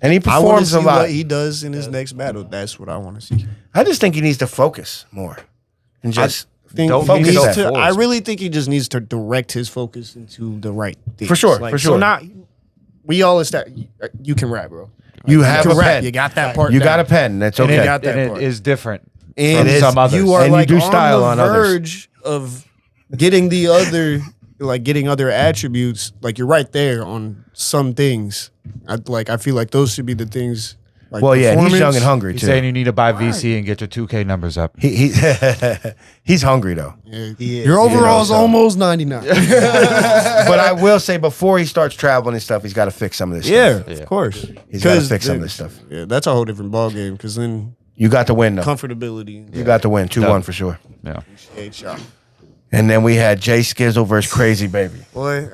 B: and he
A: I want to
B: performs
A: see
B: a lot.
A: what he does in his next battle. That's what I want to see.
B: I just think he needs to focus more and just
D: Don't
A: he
B: focus
A: needs
B: that.
A: to,
D: force.
A: I really think he just needs to direct his focus into the right things.
B: For sure, for
A: So
B: sure.
A: now we all established. You can rap, bro.
B: you have
A: can
B: a
A: rap.
B: pen.
A: You got that part.
B: You
A: down.
B: got a pen. That's
A: And
B: okay.
A: it got that
D: And
A: part.
D: it is different
A: And
D: from some others.
A: you are
B: And you
A: like
B: do style
A: on
B: on
A: the
B: others.
A: verge of getting the other, like getting other attributes. Like you're right there on some things. I feel like those should be the things. Like
B: Well, yeah, and he's young
A: performance.
B: and hungry
D: He's
B: too.
D: saying you need to buy VC and get your 2K numbers up.
B: He's hungry though.
A: Your overall's
B: so.
A: almost 99.
B: But I will say before he starts traveling and stuff, he's got to fix some of this stuff.
A: Yeah, of course.
B: He's got to
A: 'Cause
B: fix some of
A: the-
B: this stuff.
A: Yeah, that's a whole different ball game. Because then
B: You got the win though.
A: comfortability.
B: You got the win. 2-1 for sure.
D: Yeah.
A: Appreciate y'all.
B: And then we had Jay Skizzle versus Crazy Baby.
A: Boy,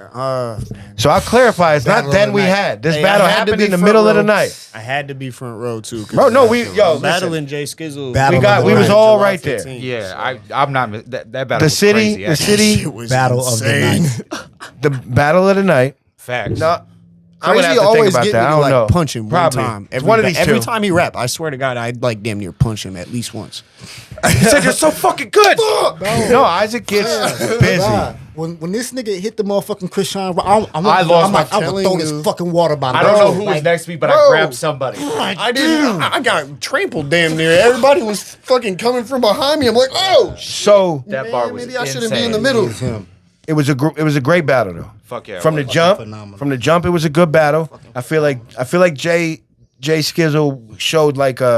B: So I'll clarify, it's not
A: Battle
B: then
A: of
B: we
A: the night.
B: had. This
A: Hey,
B: battle
A: I had to
B: happened
A: be
B: in the
A: front
B: middle of the
A: row.
B: night.
A: I had to be front row too.
B: Bro, no, we listen.
A: battling Jay Skizzle.
C: Battle
B: We got-
C: of the
B: we was
C: night.
B: all
A: July
B: right there.
A: 15th.
D: Yeah, I'm not. That battle
B: The
D: was
B: city,
D: crazy,
B: the
D: actually.
B: city,
A: It was
C: Battle of the
A: insane.
C: night.
B: the battle of the night.
D: Facts.
B: No, I'm gonna
A: Crazy
B: have to think
A: always
B: about
A: get
B: that.
A: me
B: I
A: to
B: don't
A: like
B: know.
A: punch him
B: Probably.
A: one time.
B: It's one of these
A: every
B: two.
A: time he rap, I swear to God, I'd like damn near punch him at least once.
B: He said you're so fucking good. No, Isaac gets busy.
C: Nah, when this nigga hit the motherfucking Christian, I
D: lost
C: I'm
D: my
C: like, I would throw
A: telling
C: this
A: you.
C: fucking water bottle.
D: I don't know who
C: Like,
D: was next to me, but
A: bro.
D: I grabbed somebody.
A: I didn't. I got trampled damn near. Everybody was fucking coming from behind me. I'm like, oh,
B: So
D: That bar was
A: maybe I shouldn't
D: insane.
A: be in the middle.
C: it's him.
B: it was a great battle though.
D: Fuck yeah.
B: From the jump,
C: phenomenal.
B: it was a good battle. I feel like Jay Skizzle showed like a